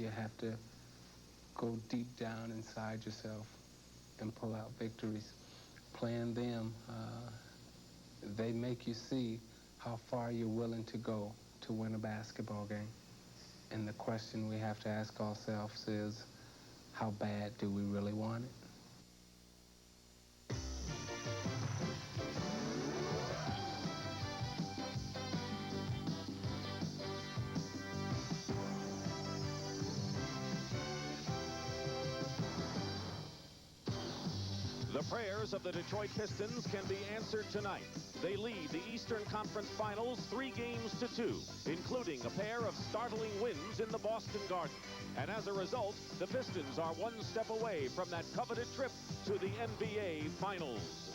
You have to go deep down inside yourself and pull out victories. Playing them, they make you see how far you're willing to go to win a basketball game. And the question we have to ask ourselves is, how bad do we really want it? The prayers of the Detroit Pistons can be answered tonight. They lead the Eastern Conference Finals 3-2, including a pair of startling wins in the Boston Garden. And as a result, the Pistons are one step away from that coveted trip to the NBA Finals.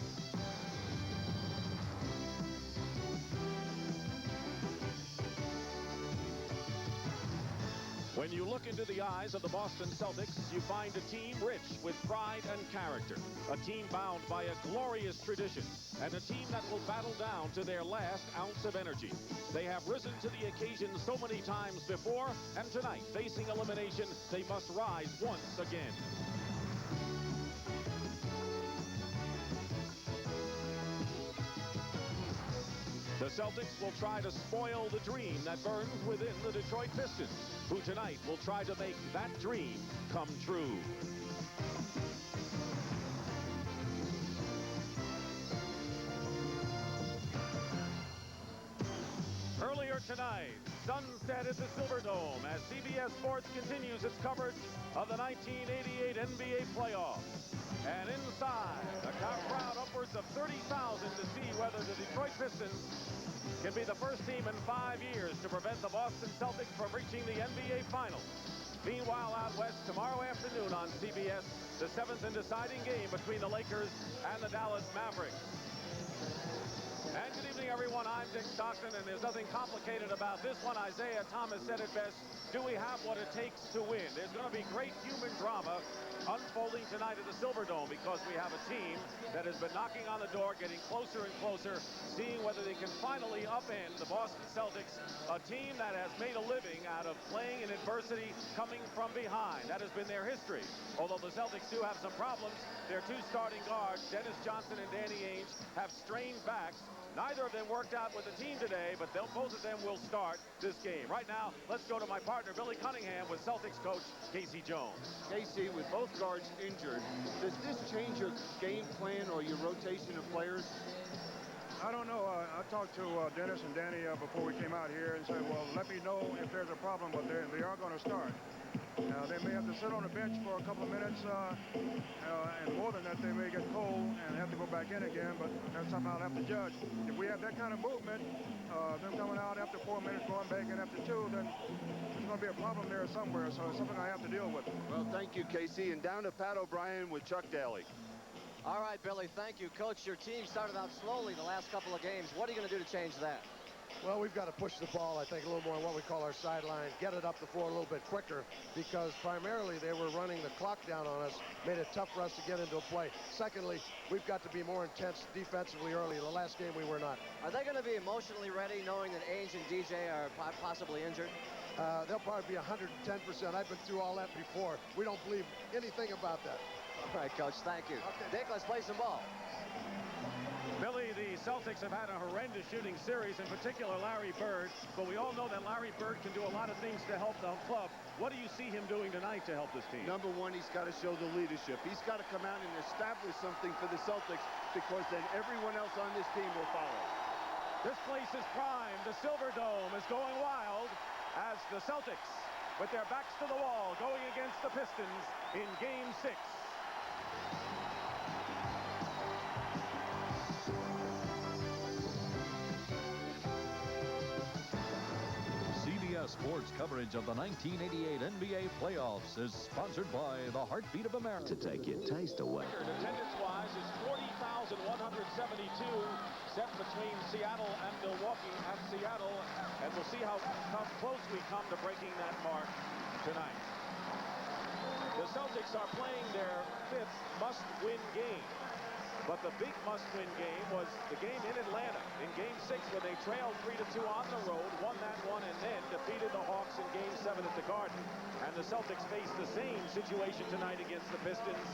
When you look into the eyes of the Boston Celtics, you find a team rich with pride and character, a team bound by a glorious tradition, and a team that will battle down to their last ounce of energy. They have risen to the occasion so many times before, and tonight, facing elimination, they must rise once again. The Celtics will try to spoil the dream that burns within the Detroit Pistons, who tonight will try to make that dream come true. Earlier tonight, sunset at the Silverdome as CBS Sports continues its coverage of the 1988 NBA playoffs. And inside, a crowd upwards of 30,000 to see whether the Detroit Pistons can be the first team in 5 years to prevent the Boston Celtics from reaching the NBA Finals. Meanwhile, out west, tomorrow afternoon on CBS, the 7th and deciding game between the Lakers and the Dallas Mavericks. And good evening, everyone. I'm Dick Stockton, and there's nothing complicated about this one. Isaiah Thomas said it best. Do we have what it takes to win? There's going to be great human drama unfolding tonight at the Silverdome because we have a team that has been knocking on the door, getting closer and closer, seeing whether they can finally upend the Boston Celtics, a team that has made a living out of playing in adversity, coming from behind. That has been their history. Although the Celtics do have some problems, their two starting guards, Dennis Johnson and Danny Ainge, have strained backs. Neither of them worked out with the team today, but both of them will start this game. Right now, let's go to my partner, Billy Cunningham, with Celtics coach Casey Jones. Casey, with both guards injured, does this change your game plan or your rotation of players? I don't know. I talked to Dennis and Danny before we came out here and said, well, let me know if there's a problem, but they are going to start. They may have to sit on the bench for a couple of minutes, and more than that, they may get cold and have to go back in again, but that's something I'll have to judge. If we have that kind of movement, them coming out after 4 minutes, going back in after 2, then there's going to be a problem there somewhere, so it's something I have to deal with. Well, thank you, Casey. And down to Pat O'Brien with Chuck Daly. All right, Billy, thank you. Coach, your team started out slowly the last couple of games. What are you going to do to change that? Well, we've got to push the ball, I think, a little more on what we call our sideline, get it up the floor a little bit quicker, because primarily they were running the clock down on us, made it tough for us to get into a play. Secondly, we've got to be more intense defensively early. The last game we were not. Are they going to be emotionally ready, knowing that Ainge and DJ are possibly injured? They'll probably be 110%. I've been through all that before. We don't believe anything about that. All right, Coach, thank you. Okay. Dick, let's play some ball. Billy, the Celtics have had a horrendous shooting series, in particular Larry Bird, but we all know that Larry Bird can do a lot of things to help the club. What do you see him doing tonight to help this team? Number one, he's got to show the leadership. He's got to come out and establish something for the Celtics, because then everyone else on this team will follow. This place is prime. The Silverdome is going wild as the Celtics, with their backs to the wall, going against the Pistons in Game 6. CBS Sports coverage of the 1988 NBA playoffs is sponsored by the Heartbeat of America. To take your taste away. Attendance-wise is 40,172 set between Seattle and Milwaukee at Seattle, and we'll see how close we come to breaking that mark tonight. The Celtics are playing their 5th must-win game. But the big must-win game was the game in Atlanta in Game 6 when they trailed 3-2 on the road, won that one, and then defeated the Hawks in Game 7 at the Garden. And the Celtics face the same situation tonight against the Pistons,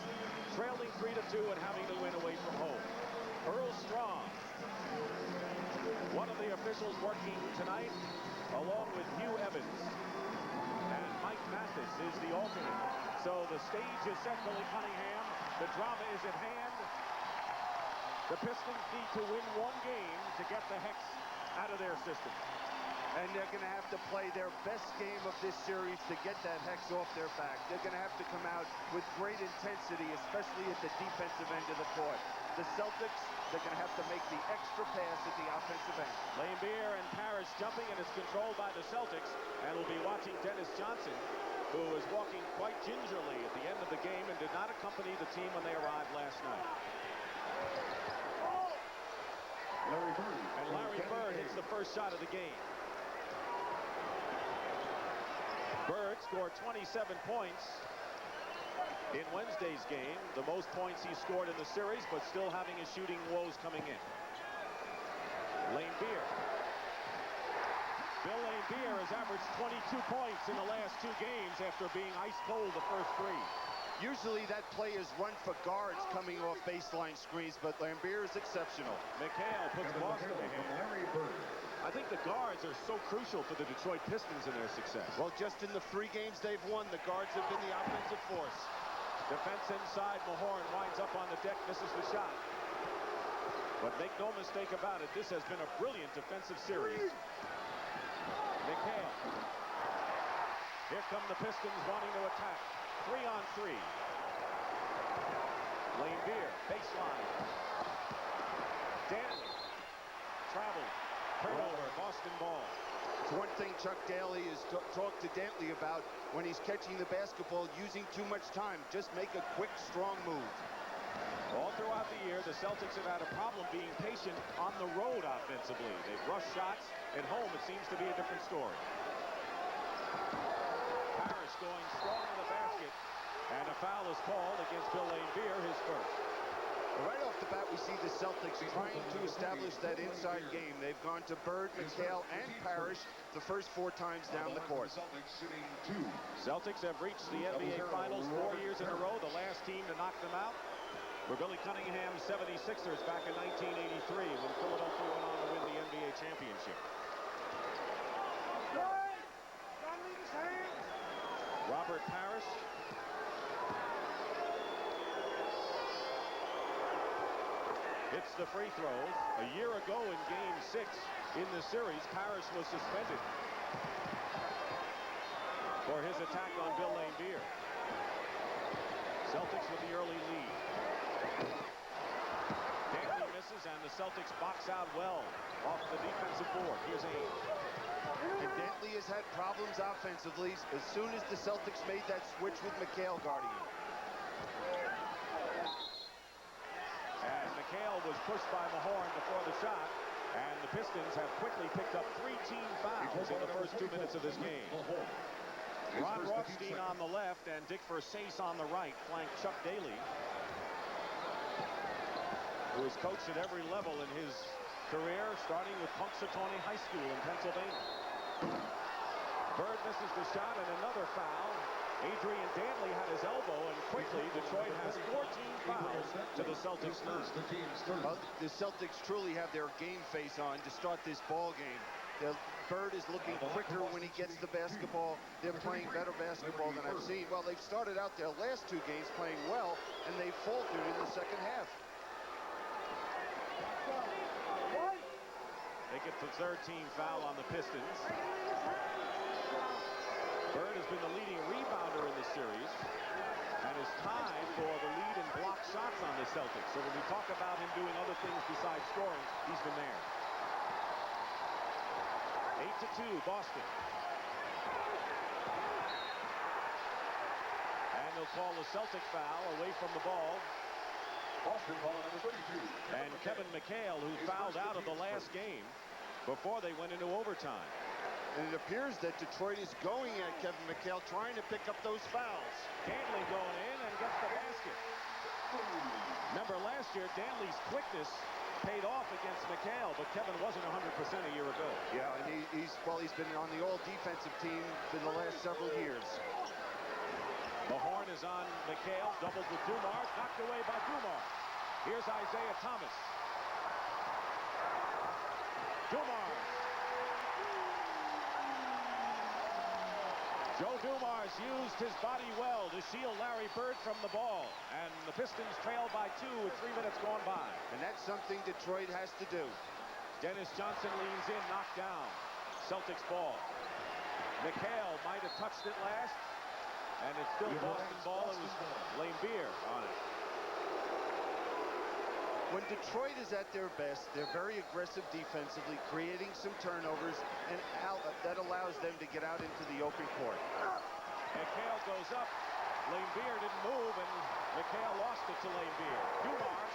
trailing 3-2 and having to win away from home. Earl Strong, one of the officials working tonight, along with Hugh Evans. And Mike Mathis is the alternate. So the stage is set, Billy Cunningham. The drama is at hand. The Pistons need to win one game to get the Hex out of their system. And they're going to have to play their best game of this series to get that Hex off their back. They're going to have to come out with great intensity, especially at the defensive end of the court. The Celtics, they're going to have to make the extra pass at the offensive end. Lambier and Parrish jumping, and it's controlled by the Celtics. And we'll be watching Dennis Johnson, who was walking quite gingerly at the end of the game and did not accompany the team when they arrived last night. And Larry Bird hits the first shot of the game. Bird scored 27 points in Wednesday's game, the most points he scored in the series, but still having his shooting woes coming in. Lambier. Bill Lambier has averaged 22 points in the last 2 games after being ice cold the first 3. Usually that play is run for guards coming off baseline screens, but Lambier is exceptional. McHale puts Boston ahead. I think the guards are so crucial for the Detroit Pistons in their success. Well, just in the 3 games they've won, the guards have been the offensive force. Defense inside, Mahorn winds up on the deck, misses the shot. But make no mistake about it, this has been a brilliant defensive series. McHale. Here come the Pistons wanting to attack. 3-on-3. Lambier, baseline. Dantley. Travel. Turnover, Boston ball. It's one thing Chuck Daly has talked to Dantley about when he's catching the basketball, using too much time. Just make a quick, strong move. All throughout the year, the Celtics have had a problem being patient on the road offensively. They've rushed shots. At home, it seems to be a different story. Parrish going strong to the basket, and a foul is called against Bill Lambier, his first. Right off the bat, we see the Celtics trying to establish that inside game. They've gone to Bird, McHale, and Parrish the first 4 times down the court. Celtics have reached the NBA Finals 4 years in a row, the last team to knock them out were Billy Cunningham's 76ers back in 1983 when Philadelphia went on to win the NBA championship. Robert Parrish. Hits the free throws. A year ago in Game 6 in the series, Parrish was suspended for his attack on Bill Lambier. Celtics with the early lead. Dantley misses, and the Celtics box out well off the defensive board. Here's Ames. And Dantley has had problems offensively as soon as the Celtics made that switch with McHale guarding him. And McHale was pushed by Mahorn before the shot, and the Pistons have quickly picked up 3 team fouls in the first 2 minutes of this game. Ron Rothstein on the left and Dick Versace on the right flank Chuck Daly, who has coached at every level in his career, starting with Punxsutawney High School in Pennsylvania. Bird misses the shot, and another foul. Adrian Dantley had his elbow, and quickly Detroit has 14 fouls to the Celtics 9. Well, the Celtics truly have their game face on to start this ball game. Bird is looking quicker when he gets the basketball. They're playing better basketball than I've seen. Well, they've started out their last 2 games playing well, and they faltered in the second half. They get the 3rd team foul on the Pistons. Bird has been the leading rebounder in the series and is tied for the lead in block shots on the Celtics. So when we talk about him doing other things besides scoring, he's been there. 8-2, Boston. And they'll call the Celtic foul away from the ball. Boston ball number 32. And Kevin McHale, who fouled out of the last game before they went into overtime. And it appears that Detroit is going at Kevin McHale, trying to pick up those fouls. Danley going in and gets the basket. Remember last year, Danley's quickness paid off against McHale, but Kevin wasn't 100% a year ago. Yeah, and he's been on the all-defensive team for the last several years. Mahorn is on McHale, doubled with Dumars, knocked away by Dumars. Here's Isaiah Thomas. Dumars. Joe Dumars used his body well to shield Larry Bird from the ball. And the Pistons trail by 2 with 3 minutes gone by. And that's something Detroit has to do. Dennis Johnson leans in, knocked down. Celtics ball. McHale might have touched it last. And it's still Boston ball, and it was Laimbeer on it. When Detroit is at their best, they're very aggressive defensively, creating some turnovers, and that allows them to get out into the open court. McHale goes up. Laimbeer didn't move, and McHale lost it to Laimbeer. Dumars.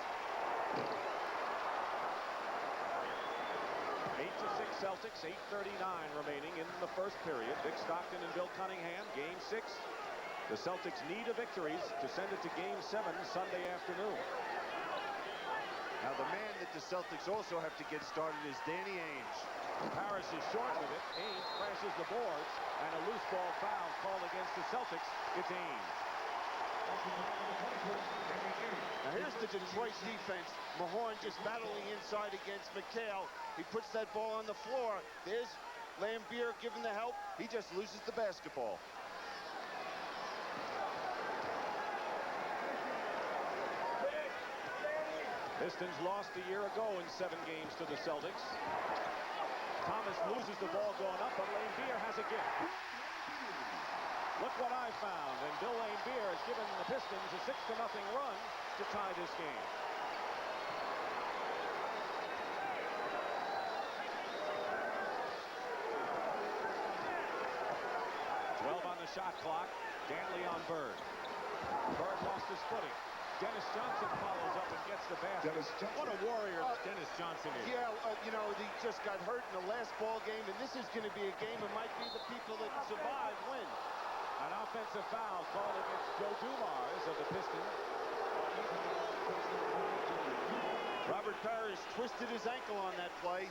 8-6 Celtics, 8:39 remaining in the first period. Vic Stockton and Bill Cunningham, Game 6. The Celtics need a victory to send it to Game 7 Sunday afternoon. Now the man that the Celtics also have to get started is Danny Ainge. Parrish is short with it. Ainge crashes the boards, and a loose ball foul called against the Celtics. It's Ainge. Now here's the Detroit defense. Mahorn just battling inside against McHale. He puts that ball on the floor. There's Laimbeer giving the help. He just loses the basketball. Pistons lost a year ago in 7 games to the Celtics. Thomas loses the ball going up, but Laimbeer has a gift. Look what I found, and Bill Laimbeer has given the Pistons a 6-0 run to tie this game. On the shot clock. Danley on Bird. Bird lost his footing. Dennis Johnson follows up and gets the basket. What a warrior Dennis Johnson is. Yeah, you know, he just got hurt in the last ball game, and this is going to be a game that might be the people that survive win. An offensive foul called against Joe Dumars of the Pistons. Robert Parrish twisted his ankle on that play.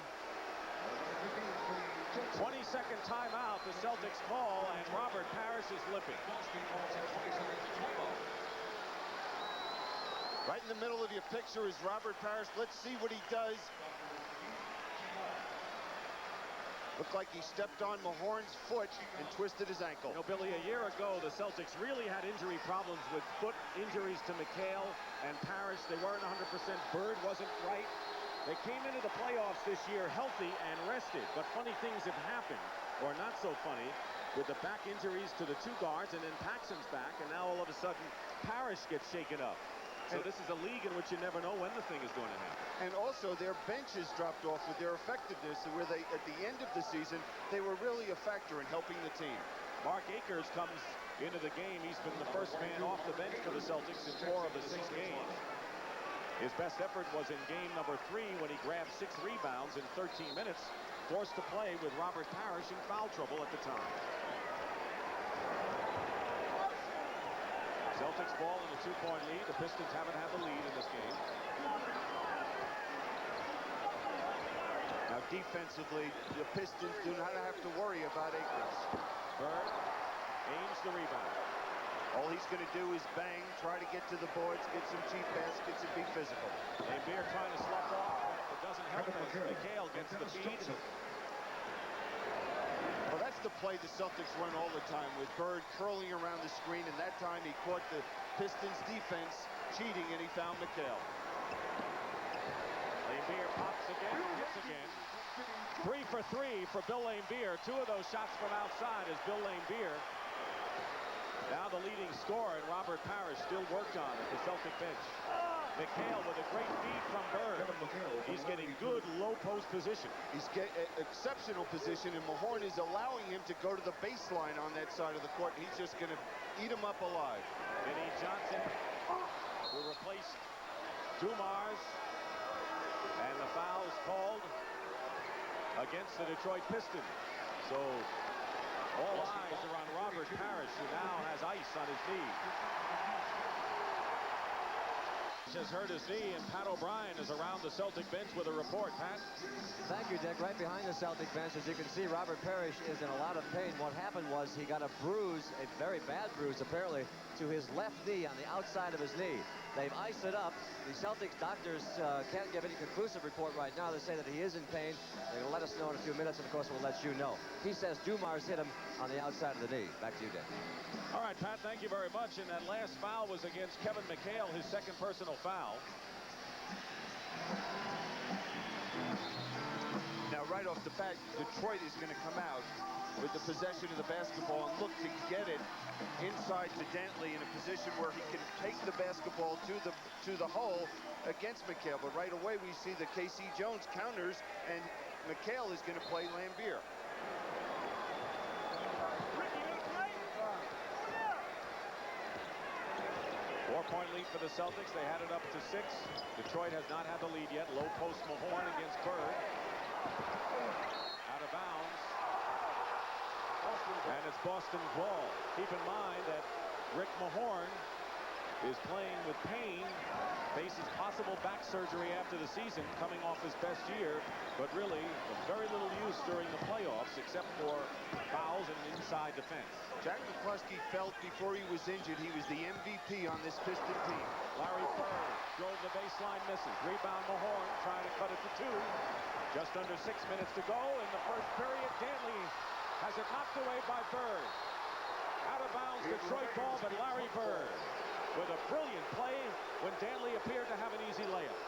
20-second timeout, the Celtics call, and Robert Parrish is limping. Right in the middle of your picture is Robert Parrish. Let's see what he does. Looked like he stepped on Mahorn's foot and twisted his ankle. You know, Billy, a year ago, the Celtics really had injury problems with foot injuries to McHale and Parrish. They weren't 100%. Bird wasn't right. They came into the playoffs this year healthy and rested, but funny things have happened, or not so funny, with the back injuries to the 2 guards, and then Paxson's back, and now all of a sudden Parrish gets shaken up. So this is a league in which you never know when the thing is going to happen. And also their benches dropped off with their effectiveness, where they, at the end of the season, they were really a factor in helping the team. Mark Akers comes into the game. He's been the first man off the bench for the Celtics in 4 of the 6 games. His best effort was in game number 3 when he grabbed 6 rebounds in 13 minutes, forced to play with Robert Parrish in foul trouble at the time. Celtics ball in a 2-point lead. The Pistons haven't had the lead in this game. Now defensively, the Pistons do not have to worry about Akers. Bird, Ainge the rebound. All he's going to do is bang, try to get to the boards, get some cheap baskets, and be physical. Laimbeer trying to slough off, but it doesn't help as McHale gets the feed. Well, that's the play the Celtics run all the time, with Bird curling around the screen, and that time he caught the Pistons defense cheating, and he found McHale. Laimbeer pops again, hits again. 3 for 3 for Bill Laimbeer. 2 of those shots from outside as Bill Laimbeer, now the leading scorer, and Robert Parrish still worked on at the Celtic bench. McHale with a great feed from Bird. He's getting good low post position. He's getting exceptional position, and Mahorn is allowing him to go to the baseline on that side of the court, and he's just going to eat him up alive. Vinnie Johnson will replace Dumars, and the foul is called against the Detroit Pistons. So all eyes are on Robert Parrish, who now has ice on his knee. Has hurt his knee, and Pat O'Brien is around the Celtic bench with a report. Pat? Thank you, Dick. Right behind the Celtic bench, as you can see, Robert Parrish is in a lot of pain. What happened was he got a bruise, a very bad bruise, apparently, to his left knee on the outside of his knee. They've iced it up. The Celtics doctors can't give any conclusive report right now. They say that he is in pain. They're going to let us know in a few minutes, and of course, we'll let you know. He says Dumars hit him on the outside of the knee. Back to you, Dick. All right, Pat, thank you very much. And that last foul was against Kevin McHale, his second personal foul. Now, right off the bat, Detroit is going to come out with the possession of the basketball and look to get it inside to Dantley in a position where he can take the basketball to the hole against McHale. But right away, we see that K.C. Jones counters, and McHale is going to play Lambier. 4-point lead for the Celtics. They had it up to 6. Detroit has not had the lead yet. Low post Mahorn against Bird. Out of bounds. And it's Boston's ball. Keep in mind that Rick Mahorn is playing with pain, faces possible back surgery after the season, coming off his best year, but really very little use during the playoffs except for fouls and inside defense. Jack McCluskey felt before he was injured he was the MVP on this Piston team. Larry Bird drove the baseline, misses. Rebound Mahorn trying to cut it to 2. Just under 6 minutes to go in the first period. Dantley has it knocked away by Bird. Out of bounds, Detroit ball, but Larry Bird with a brilliant play when Dantley appeared to have an easy layup.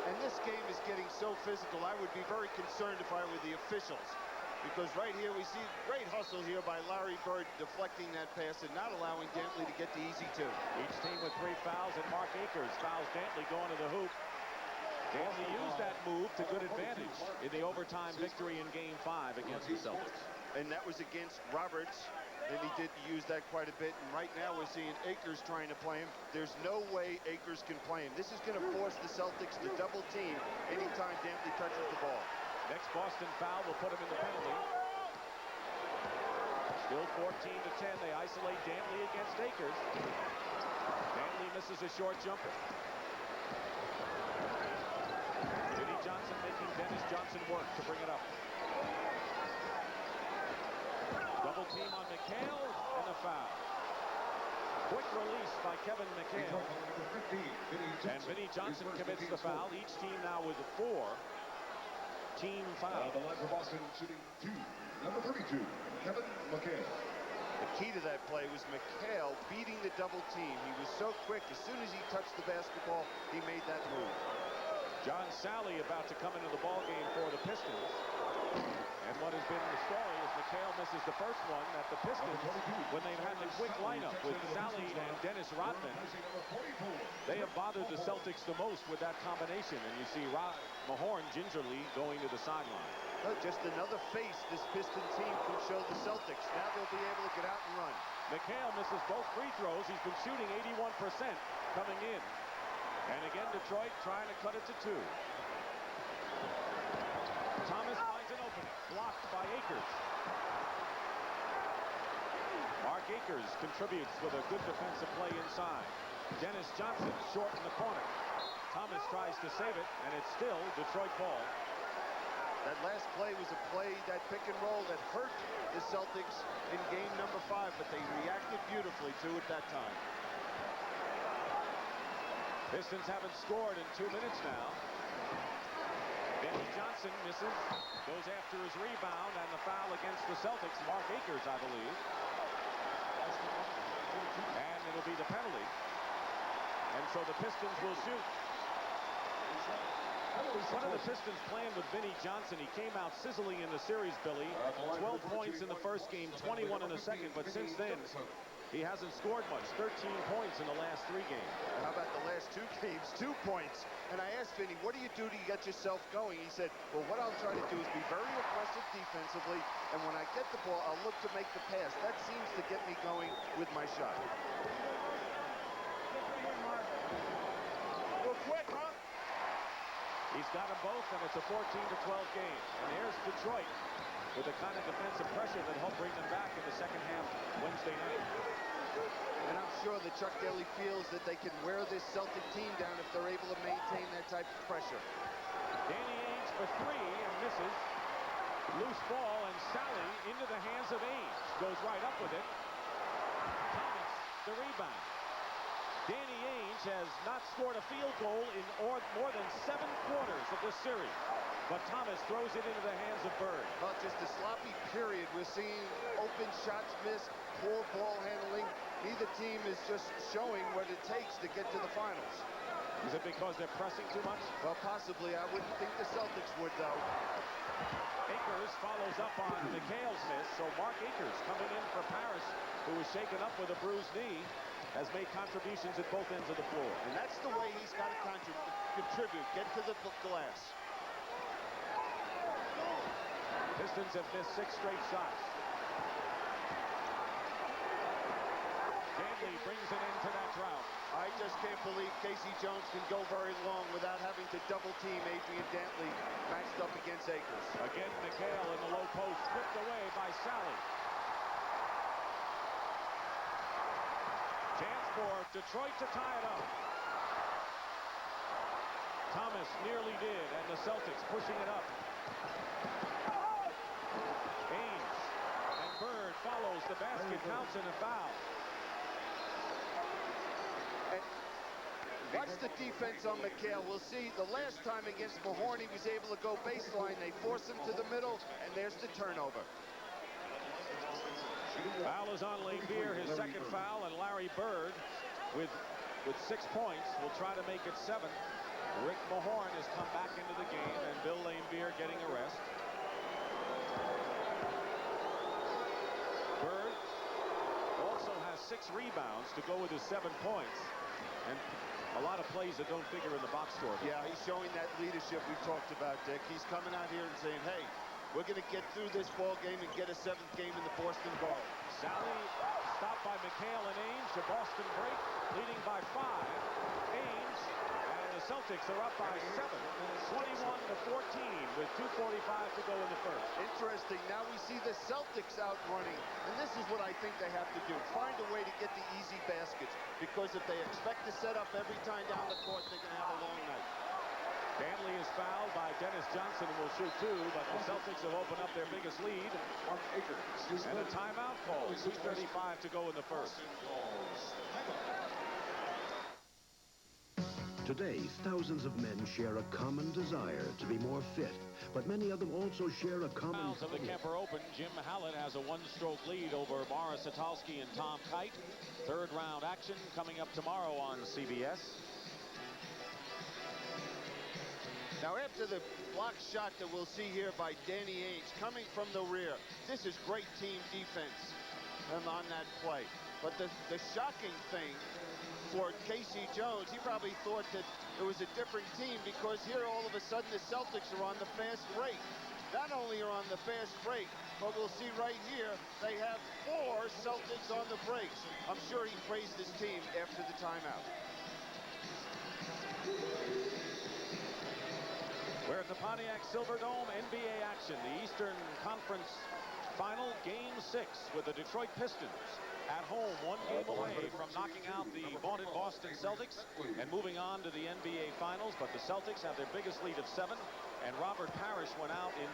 And this game is getting so physical, I would be very concerned if I were the officials. Because right here we see great hustle here by Larry Bird deflecting that pass and not allowing Dantley to get the easy 2. Each team with 3 fouls, and Mark Akers fouls Dantley going to the hoop. Dantley used that move to good advantage in the overtime victory in Game 5 against the Celtics. And that was against Roberts, and he did use that quite a bit. And right now we're seeing Akers trying to play him. There's no way Akers can play him. This is going to force the Celtics to double team anytime Dantley touches the ball. Next Boston foul will put him in the penalty. Still 14-10. They isolate Dantley against Akers. Dantley misses a short jumper. Vinnie Johnson making Dennis Johnson work to bring it up. Double team on McHale and a foul. Quick release by Kevin McHale. And Vinnie Johnson commits the foul. Each team now with 4 team fouls. The line for Boston shooting 2. Number 32, Kevin McHale. The key to that play was McHale beating the double team. He was so quick. As soon as he touched the basketball, he made that move. John Sally about to come into the ballgame for the Pistons. And what has been the story is McHale misses the first one that the Pistons, when they've had the quick lineup with Sally and Dennis Rodman, they have bothered the Celtics the most with that combination. And you see Mahorn gingerly going to the sideline. Oh, just another face this Piston team could show the Celtics. Now they'll be able to get out and run. McHale misses both free throws. He's been shooting 81% coming in. And again, Detroit trying to cut it to 2. Thomas finds an opening, blocked by Akers. Mark Akers contributes with a good defensive play inside. Dennis Johnson short in the corner. Thomas tries to save it, and it's still Detroit ball. That last play was a play, that pick and roll, that hurt the Celtics in game number 5, but they reacted beautifully to it that time. Pistons haven't scored in 2 minutes now. Vinnie Johnson misses, goes after his rebound, and the foul against the Celtics. Mark Akers, I believe. And it'll be the penalty. And so the Pistons will shoot. One of the Pistons playing with Vinnie Johnson. He came out sizzling in the series, Billy. 12 points in the first game, 21 in the second. But since then, he hasn't scored much. 13 points in the last 3 games. How about the last 2 games? 2 points. And I asked Vinnie, what do you do to get yourself going? He said, well, what I'll try to do is be very aggressive defensively. And when I get the ball, I'll look to make the pass. That seems to get me going with my shot. Go quick, huh? He's got them both, and it's a 14-12 game. And here's Detroit. with the kind of defensive pressure that helped bring them back in the second half Wednesday night. And I'm sure that Chuck Daly feels that they can wear this Celtic team down if they're able to maintain that type of pressure. Danny Ainge for three and misses. Loose ball, and Sally into the hands of Ainge. Goes right up with it. Thomas, the rebound. Danny Ainge has not scored a field goal in more than 7 quarters of this series. But Thomas throws it into the hands of Bird. Well, just a sloppy period. We're seeing open shots missed, poor ball handling. Neither team is just showing what it takes to get to the finals. Is it because they're pressing too much? Well, possibly. I wouldn't think the Celtics would, though. Akers follows up on McHale's miss, so Mark Akers coming in for Paris, who was shaken up with a bruised knee, has made contributions at both ends of the floor. And that's the way he's got to contribute. Get to the glass. Pistons have missed 6 straight shots. Dantley brings an end to that drought. I just can't believe Casey Jones can go very long without having to double team Adrian Dantley matched up against Akers. Again, McHale in the low post, stripped away by Sally. Chance for Detroit to tie it up. Thomas nearly did, and the Celtics pushing it up. Ainge and Bird follows the basket, counts in a foul. Watch the defense on McHale. We'll see the last time against Mahorn, he was able to go baseline. They force him to the middle, and there's the turnover. Foul is on Laimbeer, his second foul, and Larry Bird with 6 points will try to make it 7. Rick Mahorn has come back into the game, and Bill Laimbeer getting a rest. Bird also has 6 rebounds to go with his 7 points, and a lot of plays that don't figure in the box score. Yeah, he's showing that leadership we've talked about, Dick. He's coming out here and saying, hey, we're going to get through this ball game and get a 7th game in the Boston Garden. Sally stopped by McHale and Ainge. The Boston break, leading by 5. Ainge and the Celtics are up by 7, 21-14, with 2:45 to go in the first. Interesting. Now we see the Celtics out running, and this is what I think they have to do. Find a way to get the easy baskets, because if they expect to set up every time down the court, they're going to have a long night. Dantley is fouled by Dennis Johnson and will shoot 2, but the Celtics have opened up their biggest lead. And a timeout call. 2:35 to go in the first. Today, thousands of men share a common desire to be more fit, but many of them also share a common... Rounds of the Kemper Open, Jim Hallett has a 1-stroke lead over Morris Satolsky and Tom Kite. 3rd round action coming up tomorrow on CBS. Now, after the block shot that we'll see here by Danny Ainge coming from the rear, this is great team defense on that play. But the shocking thing for Casey Jones, he probably thought that it was a different team, because here all of a sudden the Celtics are on the fast break. Not only are on the fast break, but we'll see right here they have 4 Celtics on the breaks. I'm sure he praised his team after the timeout. We're at the Pontiac Silverdome, NBA action. The Eastern Conference Final, Game 6, with the Detroit Pistons at home, 1 game away from knocking out the vaunted Boston Celtics and moving on to the NBA Finals. But the Celtics have their biggest lead of 7, and Robert Parrish went out in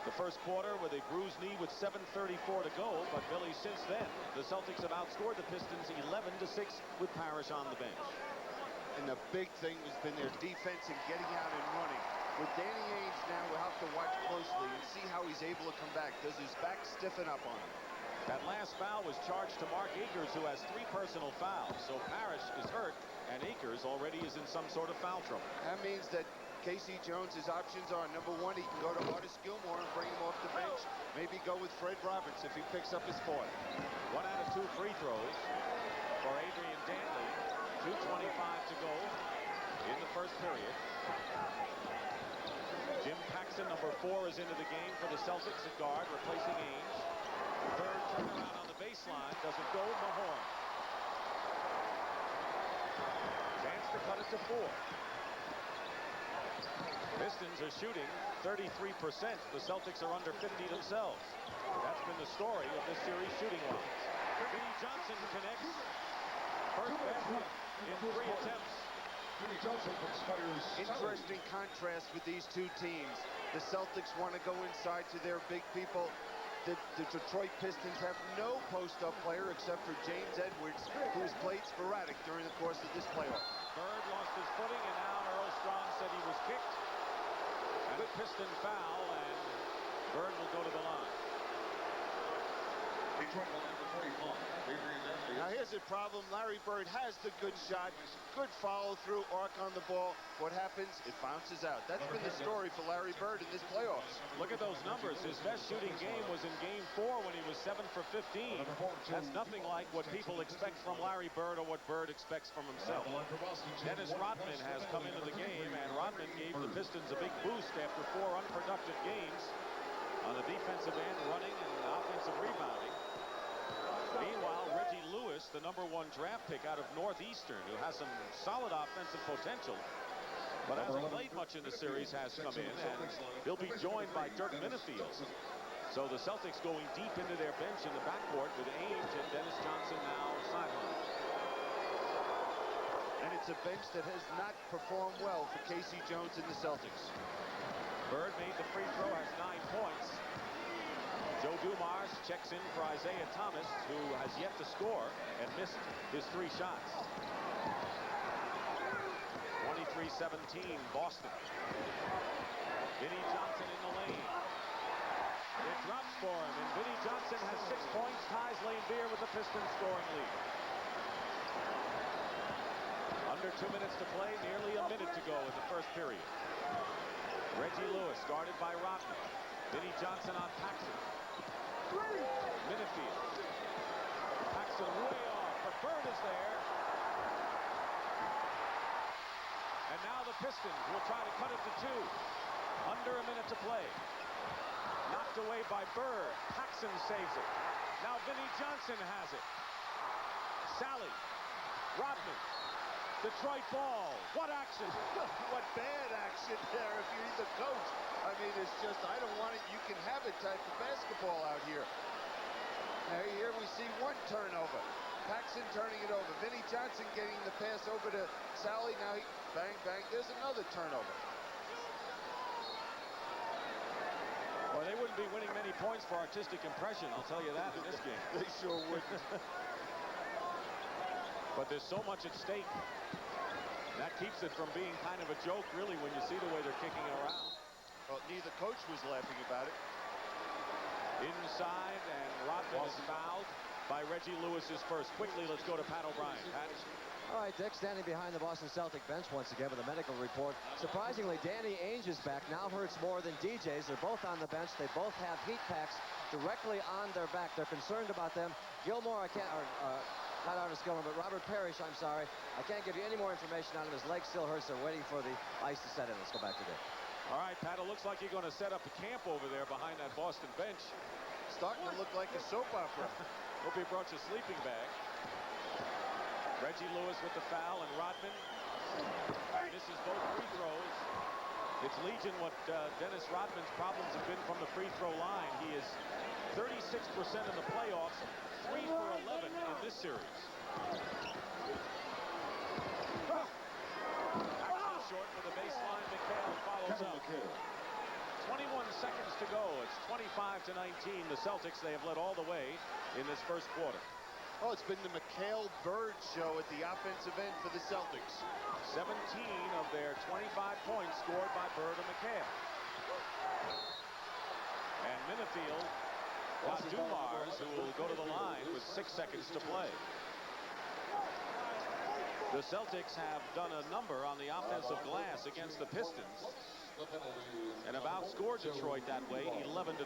the first quarter with a bruised knee with 7:34 to go. But Billy, since then, the Celtics have outscored the Pistons 11-6 with Parrish on the bench. And the big thing has been their defense and getting out and running. With Danny Ainge now, we'll have to watch closely and see how he's able to come back. Does his back stiffen up on him? That last foul was charged to Mark Akers, who has 3 personal fouls. So Parrish is hurt, and Akers already is in some sort of foul trouble. That means that Casey Jones's options are, number 1, he can go to Artis Gilmore and bring him off the bench. Maybe go with Fred Roberts if he picks up his 4th. 1 out of 2 free throws for Adrian Dantley. 2:25 to go in the first period. Jim Paxson, number 4, is into the game for the Celtics at guard, replacing Ainge. Third turnaround on the baseline, doesn't go. Mahorn. Chance to cut it to 4. Pistons are shooting 33%. The Celtics are under 50 themselves. That's been the story of this series shooting-wise. Vinnie Johnson connects. First basket in 3 attempts. Interesting contrast with these two teams. The Celtics want to go inside to their big people. The Detroit Pistons have no post-up player except for James Edwards, who has played sporadic during the course of this playoff. Bird lost his footing, and now Earl Strong said he was kicked. And a Piston foul, and Bird will go to the line. Now here's a problem. Larry Bird has the good shot, good follow-through, arc on the ball. What happens? It bounces out. That's been the story for Larry Bird in this playoffs. Look at those numbers. His best shooting game was in Game 4 when he was 7 for 15. That's nothing like what people expect from Larry Bird or what Bird expects from himself. Dennis Rodman has come into the game, and Rodman gave the Pistons a big boost after 4 unproductive games on the defensive end, running and offensive rebounding. Meanwhile, Reggie Lewis, the #1 draft pick out of Northeastern, who has some solid offensive potential, but hasn't played much in the series, has come in, and he'll be joined by Dirk Minifield. So the Celtics going deep into their bench in the backcourt with Ainge and Dennis Johnson now sidelined. And it's a bench that has not performed well for Casey Jones and the Celtics. Bird made the free throw, has 9 points. Joe Dumars checks in for Isaiah Thomas, who has yet to score and missed his 3 shots. 23-17, Boston. Vinnie Johnson in the lane. It drops for him, and Vinnie Johnson has 6 points, ties Lane Beer with the Pistons scoring lead. Under 2 minutes to play, nearly a minute to go in the first period. Reggie Lewis guarded by Rodman. Vinnie Johnson on Paxson. Minifield. Paxson way off, but Bird is there. And now the Pistons will try to cut it to 2. Under a minute to play. Knocked away by Bird. Paxson saves it. Now Vinnie Johnson has it. Sally. Rodman. Detroit ball. What action? What bad action there if you're the coach. I mean, it's just, I don't want it, you can have it type of basketball out here. Now here we see 1 turnover. Paxson turning it over. Vinnie Johnson getting the pass over to Sally. Now he, bang, bang, there's another turnover. Well, they wouldn't be winning many points for artistic impression, I'll tell you that, in this game. They sure wouldn't. But there's so much at stake. That keeps it from being kind of a joke, really, when you see the way they're kicking it around. Well, neither coach was laughing about it. Inside, and Rodman is fouled by Reggie Lewis is first. Quickly, let's go to Pat O'Brien. Pat? All right, Dick standing behind the Boston Celtic bench once again with a medical report. Surprisingly, Danny Ainge is back. Now hurts more than DJ's. They're both on the bench. They both have heat packs directly on their back. They're concerned about them. Gilmore, I can't... not Artis Gilmore, but Robert Parrish, I'm sorry. I can't give you any more information on him. His leg still hurts. They're waiting for the ice to set in. Let's go back to Dick. All right, Pat, it looks like you're going to set up a camp over there behind that Boston bench. Starting to look like a soap opera. Hope he brought you a sleeping bag. Reggie Lewis with the foul, and Rodman misses both free throws. It's legion what Dennis Rodman's problems have been from the free throw line. He is 36% in the playoffs, 3 for 11 in this series. Paxson short for the baseline. McHale follows up. 21 seconds to go. It's 25-19. The Celtics, they have led all the way in this first quarter. Oh, it's been the McHale Bird show at the offensive end for the Celtics. 17 of their 25 points scored by Bird and McHale. And Minifield got Dumars, who will go to the line with 6 seconds to play. The Celtics have done a number on the offensive glass against the Pistons and have outscored Detroit that way 11-2.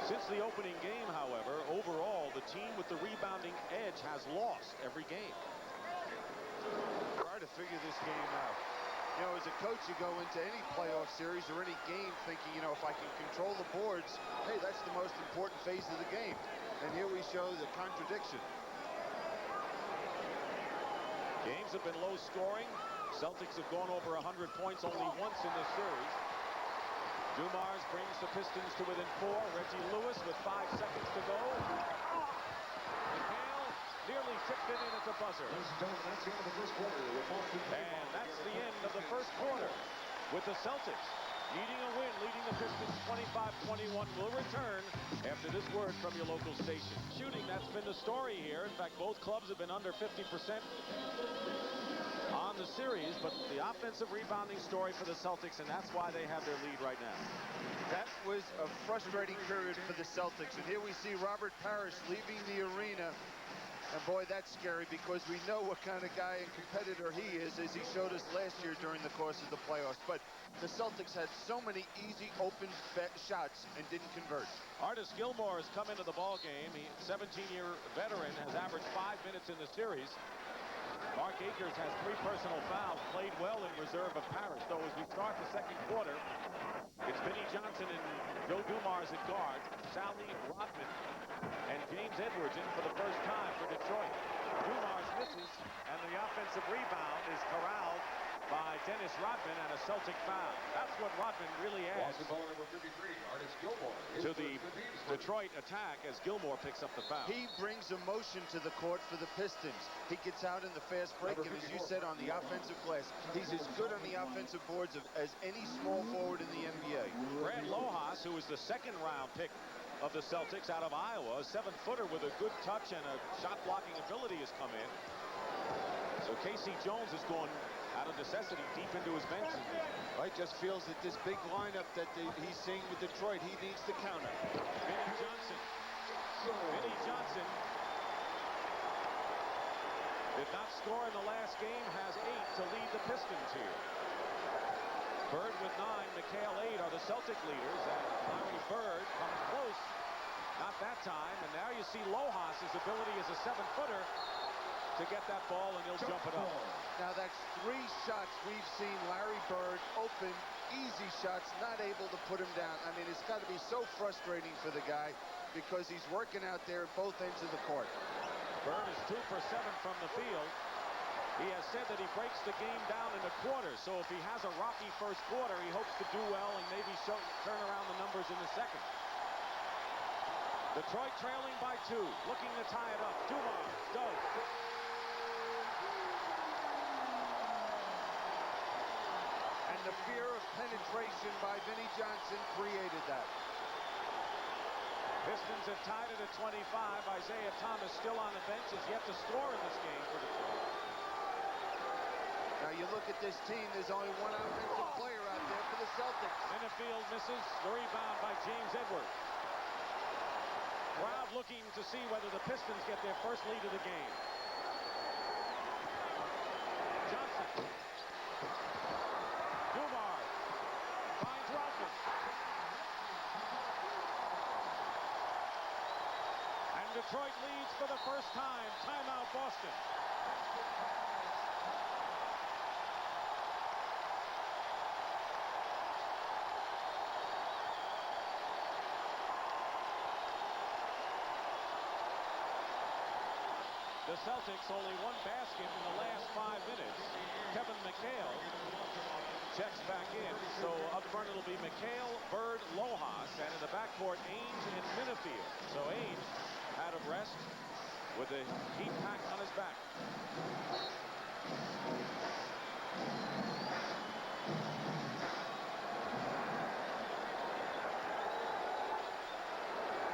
Since the opening game, however, overall, the team with the rebounding edge has lost every game. Try to figure this game out. You know, as a coach, you go into any playoff series or any game thinking, you know, if I can control the boards, hey, that's the most important phase of the game. And here we show the contradiction. Games have been low scoring. Celtics have gone over 100 points only once in this series. Dumars brings the Pistons to within 4. Reggie Lewis with 5 seconds to go. McHale nearly tipped it in at the buzzer. And that's the end of the first quarter with the Celtics needing a win, leading the Pistons 25-21. Will return after this word from your local station. Shooting, that's been the story here. In fact, both clubs have been under 50% on the series, but the offensive rebounding story for the Celtics, and that's why they have their lead right now. That was a frustrating period for the Celtics, and here we see Robert Parrish leaving the arena. And boy, that's scary because we know what kind of guy and competitor he is, as he showed us last year during the course of the playoffs. But the Celtics had so many easy open shots and didn't convert. Artis Gilmore has come into the ball game. He, 17-year veteran, has averaged 5 minutes in the series. Mark Akers has 3 personal fouls, played well in reserve of Parrish. So as we start the second quarter, it's Vinnie Johnson and Joe Dumars at guard, Sally Rodman and James Edwards in for the first time for Detroit. Dumars misses, and the offensive rebound is corralled by Dennis Rodman and a Celtic foul. That's what Rodman really adds to the Detroit attack as Gilmore picks up the foul. He brings emotion to the court for the Pistons. He gets out in the fast break, and as you said, on the offensive glass, he's as good on the offensive boards as any small forward in the NBA. Brad Lojas, who was the second-round pick of the Celtics out of Iowa, a 7-footer with a good touch and a shot-blocking ability, has come in. So Casey Jones is going out of necessity deep into his bench. Right, just feels that this big lineup that he's seeing with Detroit, he needs to counter. Vinnie Johnson. Vinnie Johnson did not score in the last game, has 8 to lead the Pistons here. Bird with 9, McHale 8 are the Celtic leaders, and Larry Bird comes close. Not that time, and now you see Lojas' ability as a 7-footer to get that ball, and he'll jump it up. Now that's 3 shots we've seen Larry Bird open, easy shots, not able to put him down. I mean, it's got to be so frustrating for the guy because he's working out there at both ends of the court. Bird is 2 for 7 from the field. He has said that he breaks the game down into quarters, so if he has a rocky first quarter, he hopes to do well and maybe turn around the numbers in the second. Detroit trailing by 2, looking to tie it up. Dumars does. And the fear of penetration by Vinnie Johnson created that. Pistons have tied it at 25. Isaiah Thomas still on the bench, is yet to score in this game for Detroit. Now you look at this team, there's only one offensive player out there for the Celtics. Minifield misses, the rebound by James Edwards. Crowd looking to see whether the Pistons get their first lead of the game. Johnson. Dumars finds Rodman. And Detroit leads for the first time. Timeout, Boston. The Celtics only 1 basket in the last 5 minutes. Kevin McHale checks back in. So up front it'll be McHale, Bird, Lojas, and in the backcourt Ainge and Minifield. So Ainge out of rest with a heat pack on his back.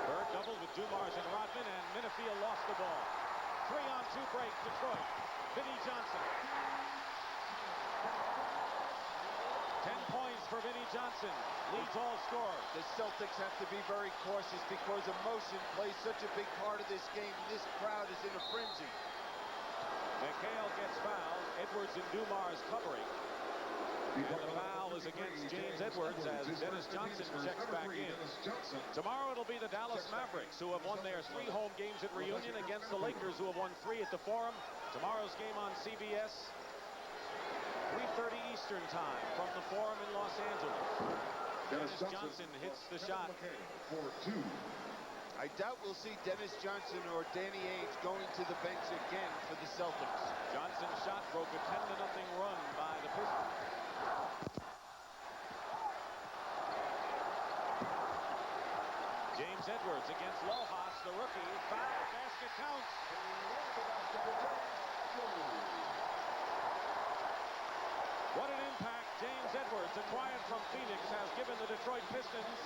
Bird doubled with Dumars and Rodman, and Minifield lost the ball. 3-on-2 break, Detroit. Vinnie Johnson. 10 points for Vinnie Johnson. Leads all scorers. The Celtics have to be very cautious because emotion plays such a big part of this game. This crowd is in a frenzy. McHale gets fouled. Edwards and Dumars covering. And the foul is against James Edwards as Dennis Johnson checks back in. Tomorrow it'll be the Dallas Mavericks, who have won their 3 home games at Reunion, against the Lakers, who have won 3 at the Forum. Tomorrow's game on CBS, 3:30 Eastern time from the Forum in Los Angeles. Dennis Johnson hits the shot. I doubt we'll see Dennis Johnson or Danny Ainge going to the bench again for the Celtics. Johnson's shot broke a 10-0 run by the Pistons. James Edwards against Lojas, the rookie. Foul, basket counts. What an impact James Edwards, acquired from Phoenix, has given the Detroit Pistons.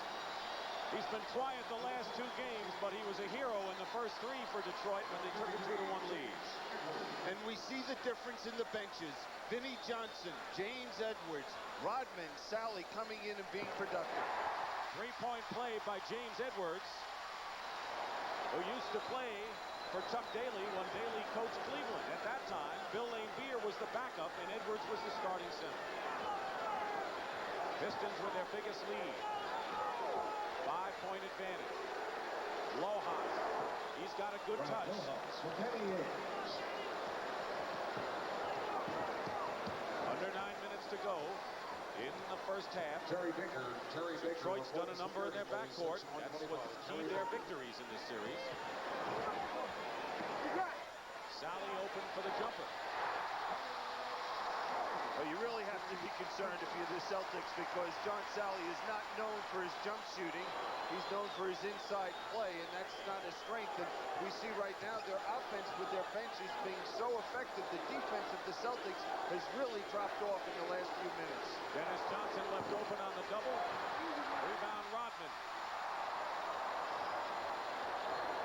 He's been quiet the last 2 games, but he was a hero in the first 3 for Detroit when they took a 2-1 lead. And we see the difference in the benches. Vinnie Johnson, James Edwards, Rodman, Sally coming in and being productive. 3-point play by James Edwards, who used to play for Chuck Daly when Daly coached Cleveland. At that time, Bill Laimbeer was the backup and Edwards was the starting center. Pistons with their biggest lead. 5-point advantage. Lojas, he's got a good touch. Under 9 minutes to go in the first half. Detroit's done a number in their backcourt. That's what's keyed their victories in this series. Sally open for the jumper. Well, you really have to be concerned if you're the Celtics, because John Sally is not known for his jump shooting. He's known for his inside play, and that's not a strength. And we see right now their offense with their benches being so effective. The defense of the Celtics has really dropped off in the last few minutes. Dennis Johnson left open on the double. Rebound Rodman.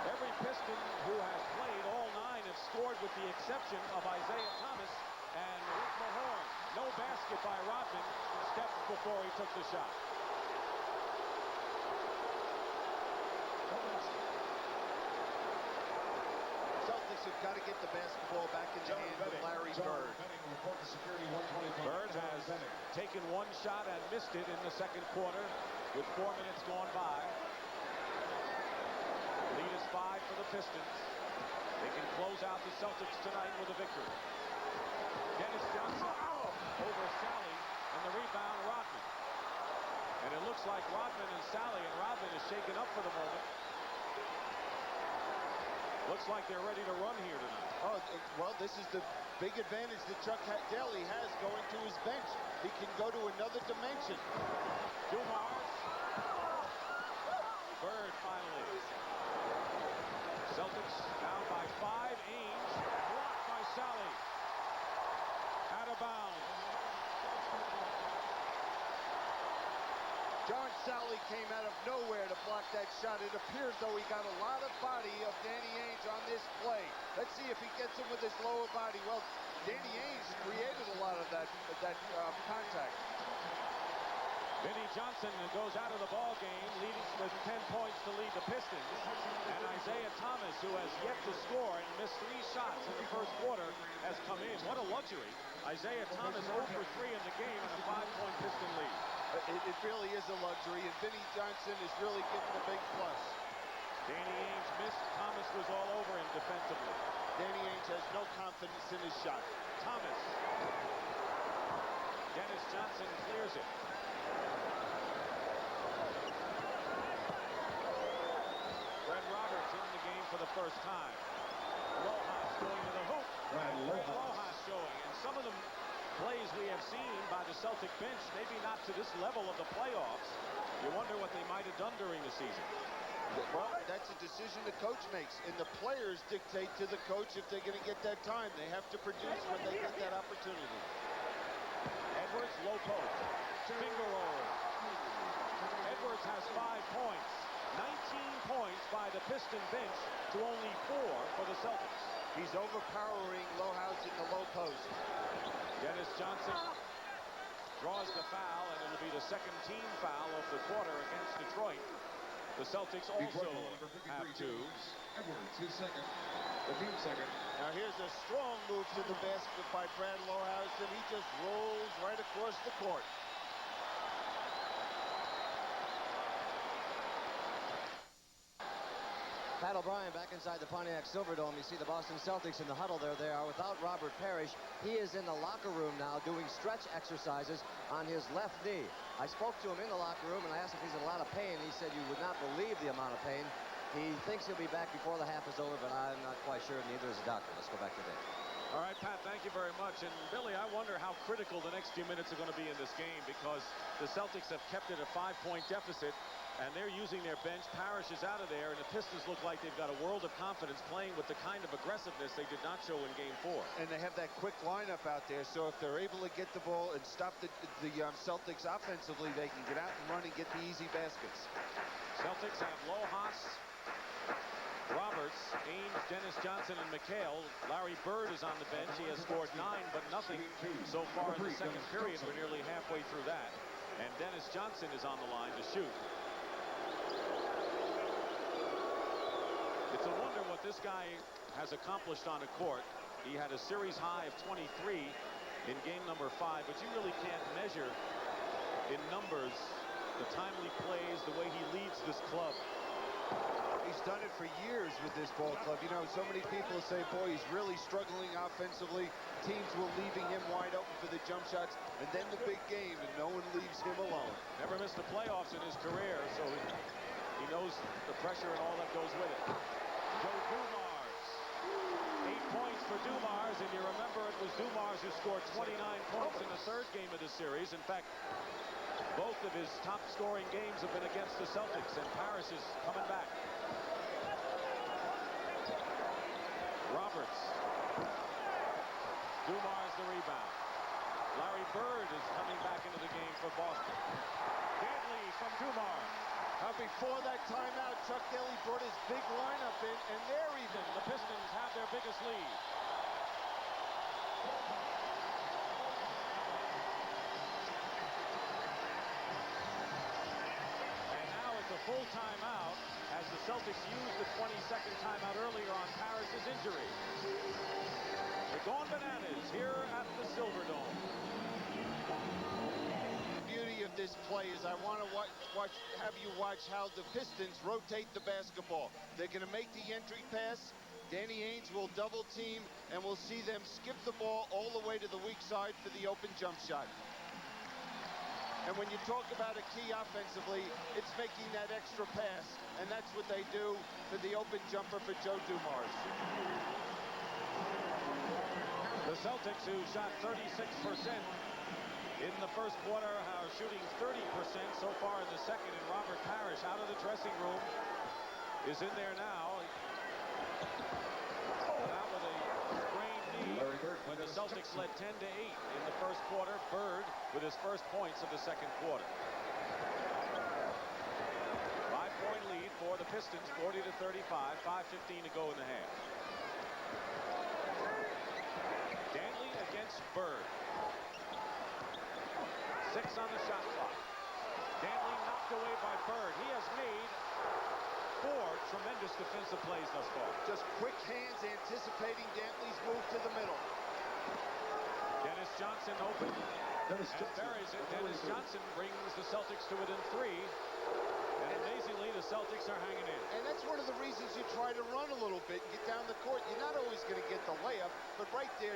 Every Piston who has played, all 9 have scored with the exception of Isaiah Thomas and Rick Mahorn. No basket by Rodman. Steps before he took the shot. Celtics have got to get the basketball back in the hands of Larry Bird. Bird has taken 1 shot and missed it in the second quarter with 4 minutes gone by. Lead is 5 for the Pistons. They can close out the Celtics tonight with a victory. Dennis Johnson over Sally, and the rebound Rodman. And it looks like Rodman and Sally, and Rodman is shaken up for the moment. Looks like they're ready to run here tonight. Oh, well, this is the big advantage that Chuck Daly has going to his bench. He can go to another dimension. Dumars. Bird finally. Celtics down by 5. Ainge blocked by Sally. Out of bounds. John Sally came out of nowhere to block that shot. It appears though he got a lot of body of Danny Ainge on this play. Let's see if he gets him with his lower body. Well, Danny Ainge created a lot of that contact. Vinnie Johnson goes out of the ball game, leading with 10 points to lead the Pistons. And Isaiah Thomas, who has yet to score and missed 3 shots in the first quarter, has come in. What a luxury. Isaiah Thomas 0 for 3 in the game and a 5-point Piston lead. It really is a luxury, and Vinnie Johnson is really getting a big plus. Danny Ainge missed. Thomas was all over him defensively. Danny Ainge has no confidence in his shot. Thomas. Dennis Johnson clears it. Fred Roberts in the game for the first time. Lojas going to the hoop. Fred Lojas showing. And some of the plays we have seen by the Celtic bench, maybe not to this level of the playoffs. You wonder what they might have done during the season. Well, that's a decision the coach makes, and the players dictate to the coach if they're going to get that time. They have to produce when they get that opportunity. Edwards, low post. Finger roll. Edwards has 5 points. 19 points by the Piston bench to only 4 for the Celtics. He's overpowering Lojas in the low post. Dennis Johnson draws the foul, and it'll be the second team foul of the quarter against Detroit. The Celtics also have 2. Edwards, his second. The team second. Now here's a strong move to the basket by Brad Lojas, and he just rolls right across the court. Pat O'Brien back inside the Pontiac Silverdome. You see the Boston Celtics in the huddle there. They are without Robert Parrish. He is in the locker room now doing stretch exercises on his left knee. I spoke to him in the locker room and I asked if he's in a lot of pain. He said you would not believe the amount of pain. He thinks he'll be back before the half is over, but I'm not quite sure. Neither is the doctor. Let's go back to Dick. All right, Pat, thank you very much. And Billy, I wonder how critical the next few minutes are going to be in this game, because the Celtics have kept it a 5-point deficit, and they're using their bench. Parrish is out of there, and the Pistons look like they've got a world of confidence playing with the kind of aggressiveness they did not show in Game 4. And they have that quick lineup out there, so if they're able to get the ball and stop the Celtics offensively, they can get out and run and get the easy baskets. Celtics have Lojas, Roberts, Ames, Dennis Johnson, and McHale. Larry Bird is on the bench. He has scored 9, but nothing so far in the second period. We're nearly halfway through that. And Dennis Johnson is on the line to shoot. It's a wonder what this guy has accomplished on a court. He had a series high of 23 in game number 5, but you really can't measure in numbers the timely plays, the way he leads this club. He's done it for years with this ball club. You know, so many people say, boy, he's really struggling offensively. Teams were leaving him wide open for the jump shots, and then the big game, and no one leaves him alone. Never missed the playoffs in his career, so he knows the pressure and all that goes with it. Joe Dumars. 8 points for Dumars, and you remember it was Dumars who scored 29 points in the third game of the series. In fact, both of his top scoring games have been against the Celtics, and Parrish is coming back. Roberts. Dumars the rebound. Larry Bird is coming back into the game for Boston. Dantley from Dumars. Before that timeout, Chuck Daly brought his big lineup in, and they're even. The Pistons have their biggest lead. And now it's a full timeout as the Celtics used the 22nd timeout earlier on Parrish's injury. They're going bananas here at the Silverdome. Beauty of this play is I want to have you watch how the Pistons rotate the basketball. They're going to make the entry pass. Danny Ainge will double team, and we'll see them skip the ball all the way to the weak side for the open jump shot. And when you talk about a key offensively, it's making that extra pass, and that's what they do for the open jumper for Joe Dumars. The Celtics, who shot 36% in the first quarter, are shooting 30% so far in the second, and Robert Parrish out of the dressing room is in there now. Out with a sprained knee when the Celtics led 10-8 in the first quarter. Bird with his first points of the second quarter. 5-point lead for the Pistons, 40-35, 5:15 to go in the half. Dantley against Bird. 6 on the shot clock. Dantley knocked away by Bird. He has made 4 tremendous defensive plays thus far. Just quick hands anticipating Dantley's move to the middle. Dennis Johnson open and buries it. Dennis Johnson brings the Celtics to within 3. And amazingly, the Celtics are hanging in. And that's one of the reasons you try to run a little bit and get down the court. You're not always going to get the layup, but right there,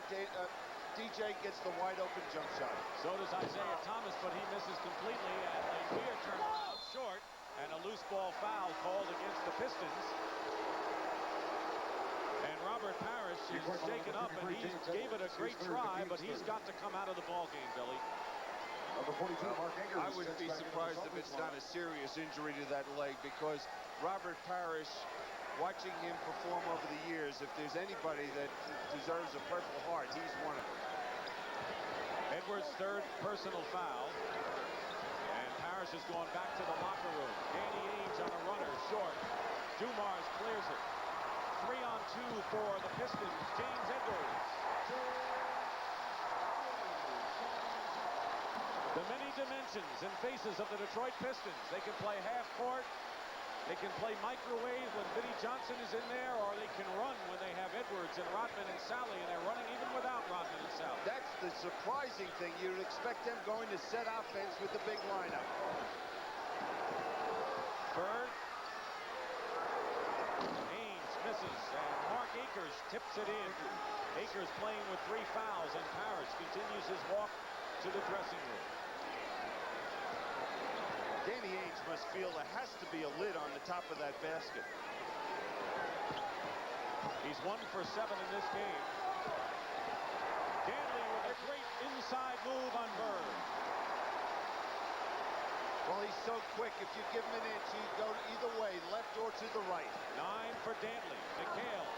DJ gets the wide open jump shot. So does Isaiah Thomas, but he misses completely, and the clear turns out short, and a loose ball foul called against the Pistons. And Robert Parrish is shaken up, and he gave it a great try, but he's got to come out of the ball game, Billy. I wouldn't be surprised if it's not a serious injury to that leg, because Robert Parrish, watching him perform over the years, if there's anybody that deserves a Purple Heart, he's one of them. Edwards' third personal foul. And Parrish has gone back to the locker room. Danny Ainge on a runner, short. Dumars clears it. 3-on-2 for the Pistons. James Edwards. The many dimensions and faces of the Detroit Pistons. They can play half court. They can play microwave when Vinnie Johnson is in there, or they can run when they have Edwards and Rodman and Sally, and they're running even without Rodman and Sally. That's the surprising thing. You'd expect them going to set offense with the big lineup. Bird. Ainge misses, and Mark Akers tips it in. Akers playing with 3 fouls, and Parrish continues his walk to the dressing room. Danny Ainge must feel there has to be a lid on the top of that basket. He's 1 for 7 in this game. Danley with a great inside move on Bird. Well, he's so quick. If you give him an inch, he'd go either way, left or to the right. 9 for Danley. McHale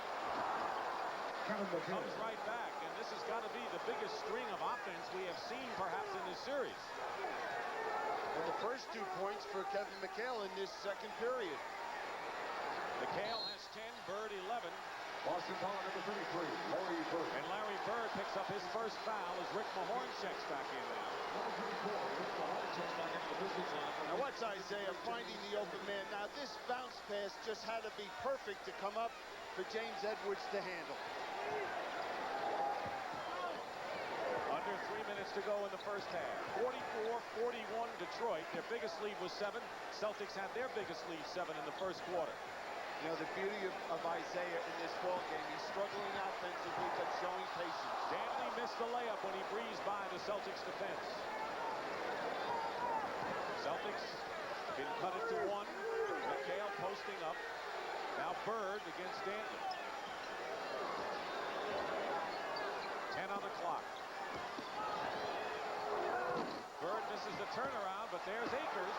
comes right back, and this has got to be the biggest string of offense we have seen perhaps in this series. And the first 2 points for Kevin McHale in this second period. McHale has 10, Bird 11. Boston foul number 33, Larry Bird. And Larry Bird picks up his first foul as Rick Mahorn checks back in now. Now watch Isaiah finding the open man. Now this bounce pass just had to be perfect to come up for James Edwards to handle. Under 3 minutes to go in the first half. 44-41 Detroit. Their biggest lead was 7. Celtics had their biggest lead 7 in the first quarter. You know, the beauty of Isaiah in this ball game, he's struggling offensively but showing patience. Danley missed the layup when he breezed by the Celtics defense. Celtics can cut it to 1. McHale posting up. Now Bird against Danley. 10 on the clock. Bird misses the turnaround, but there's Akers.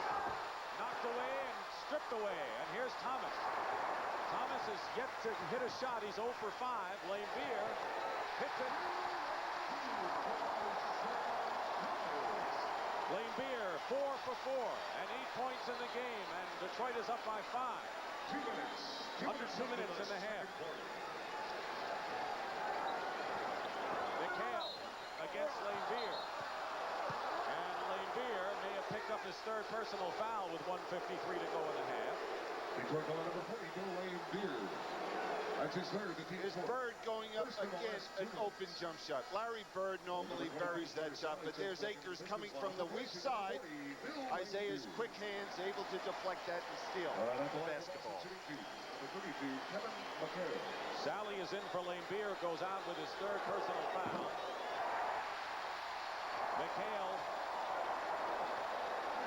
Knocked away and stripped away. And here's Thomas. Thomas has yet to hit a shot. He's 0 for 5. Laimbeer hits it. Laimbeer 4 for 4 and 8 points in the game. And Detroit is up by 5. 2 minutes. Under 2 minutes in the half. McHale against Laimbeer. And Laimbeer may have picked up his 3rd personal foul with 1:53 to go in the half. Detroit foul number 42, Larry Bird. That's his 3rd. Is Bird going up again an open jump shot? Larry Bird normally buries that shot, but there's Akers coming from the weak side. Isaiah's quick hands able to deflect that and steal the basketball. Kevin McHale. Sally is in for Laimbeer, goes out with his 3rd personal foul. McHale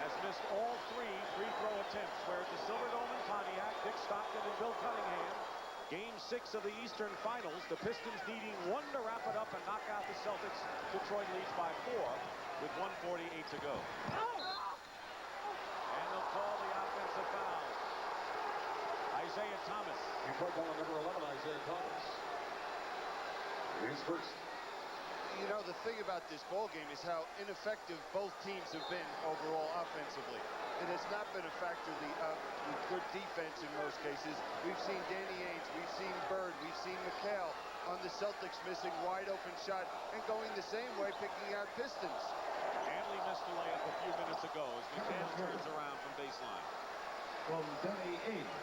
has missed all 3 free-throw attempts, where at the Silverdome in Pontiac, Dick Stockton and Bill Cunningham. Game 6 of the Eastern Finals. The Pistons needing 1 to wrap it up and knock out the Celtics. Detroit leads by 4 with 1:48 to go. And they'll call the offensive foul. Isaiah Thomas. Detroit foul number 11, Isaiah Thomas. His first. You know, the thing about this ball game is how ineffective both teams have been overall offensively. It has not been a factor of good defense in most cases. We've seen Danny Ainge, we've seen Bird, we've seen McHale on the Celtics missing wide open shot and going the same way, picking out Pistons. Hanley missed the layup a few minutes ago as McHale turns around from baseline. From Danny Ainge.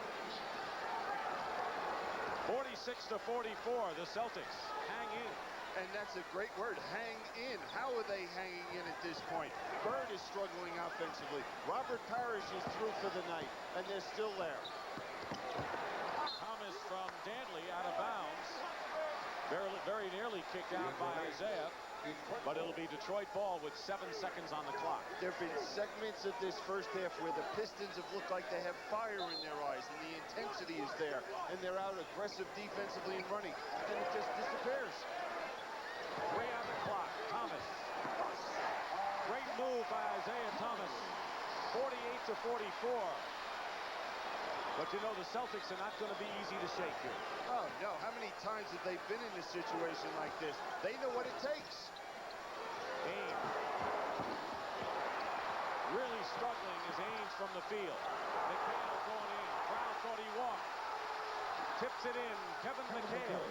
46-44, the Celtics hang in. And that's a great word, hang in. How are they hanging in at this point? Bird is struggling offensively. Robert Parrish is through for the night, and they're still there. Thomas from Danley out of bounds. Very nearly kicked out by Isaiah, but it'll be Detroit ball with 7 seconds on the clock. There have been segments of this first half where the Pistons have looked like they have fire in their eyes, and the intensity is there, and they're out aggressive defensively and running, and it just disappears. 3 on the clock. Thomas. Great move by Isaiah Thomas. 48-44. But you know the Celtics are not going to be easy to shake here. Oh, no. How many times have they been in a situation like this? They know what it takes. Ainge. Really struggling is Ainge from the field. McHale going in. Crowd thought he walked. Tips it in. Kevin McHale.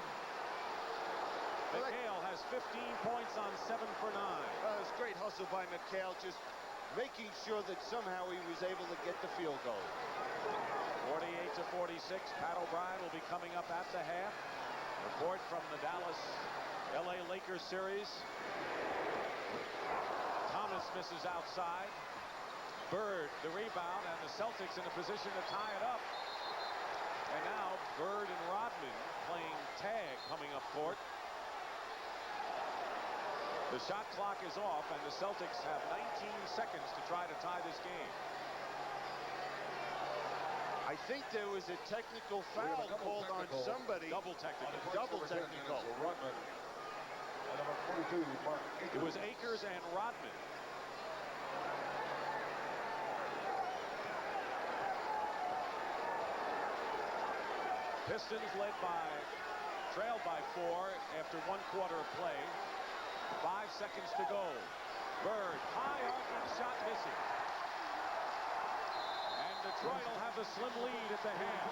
McHale has 15 points on 7 for 9. It was great hustle by McHale, just making sure that somehow he was able to get the field goal. 48-46. Pat O'Brien will be coming up at the half. Report from the Dallas-LA Lakers series. Thomas misses outside. Bird the rebound, and the Celtics in a position to tie it up. And now Bird and Rodman playing tag coming up court. The shot clock is off, and the Celtics have 19 seconds to try to tie this game. I think there was a technical foul called on somebody. Double technical. Double technical. Rodman. And number 42, Mark Akers. It was Akers and Rodman. Pistons trailed by 4 after 1 quarter of play. 5 seconds to go. Bird, high arcing shot missing. And Detroit will have the slim lead at the half.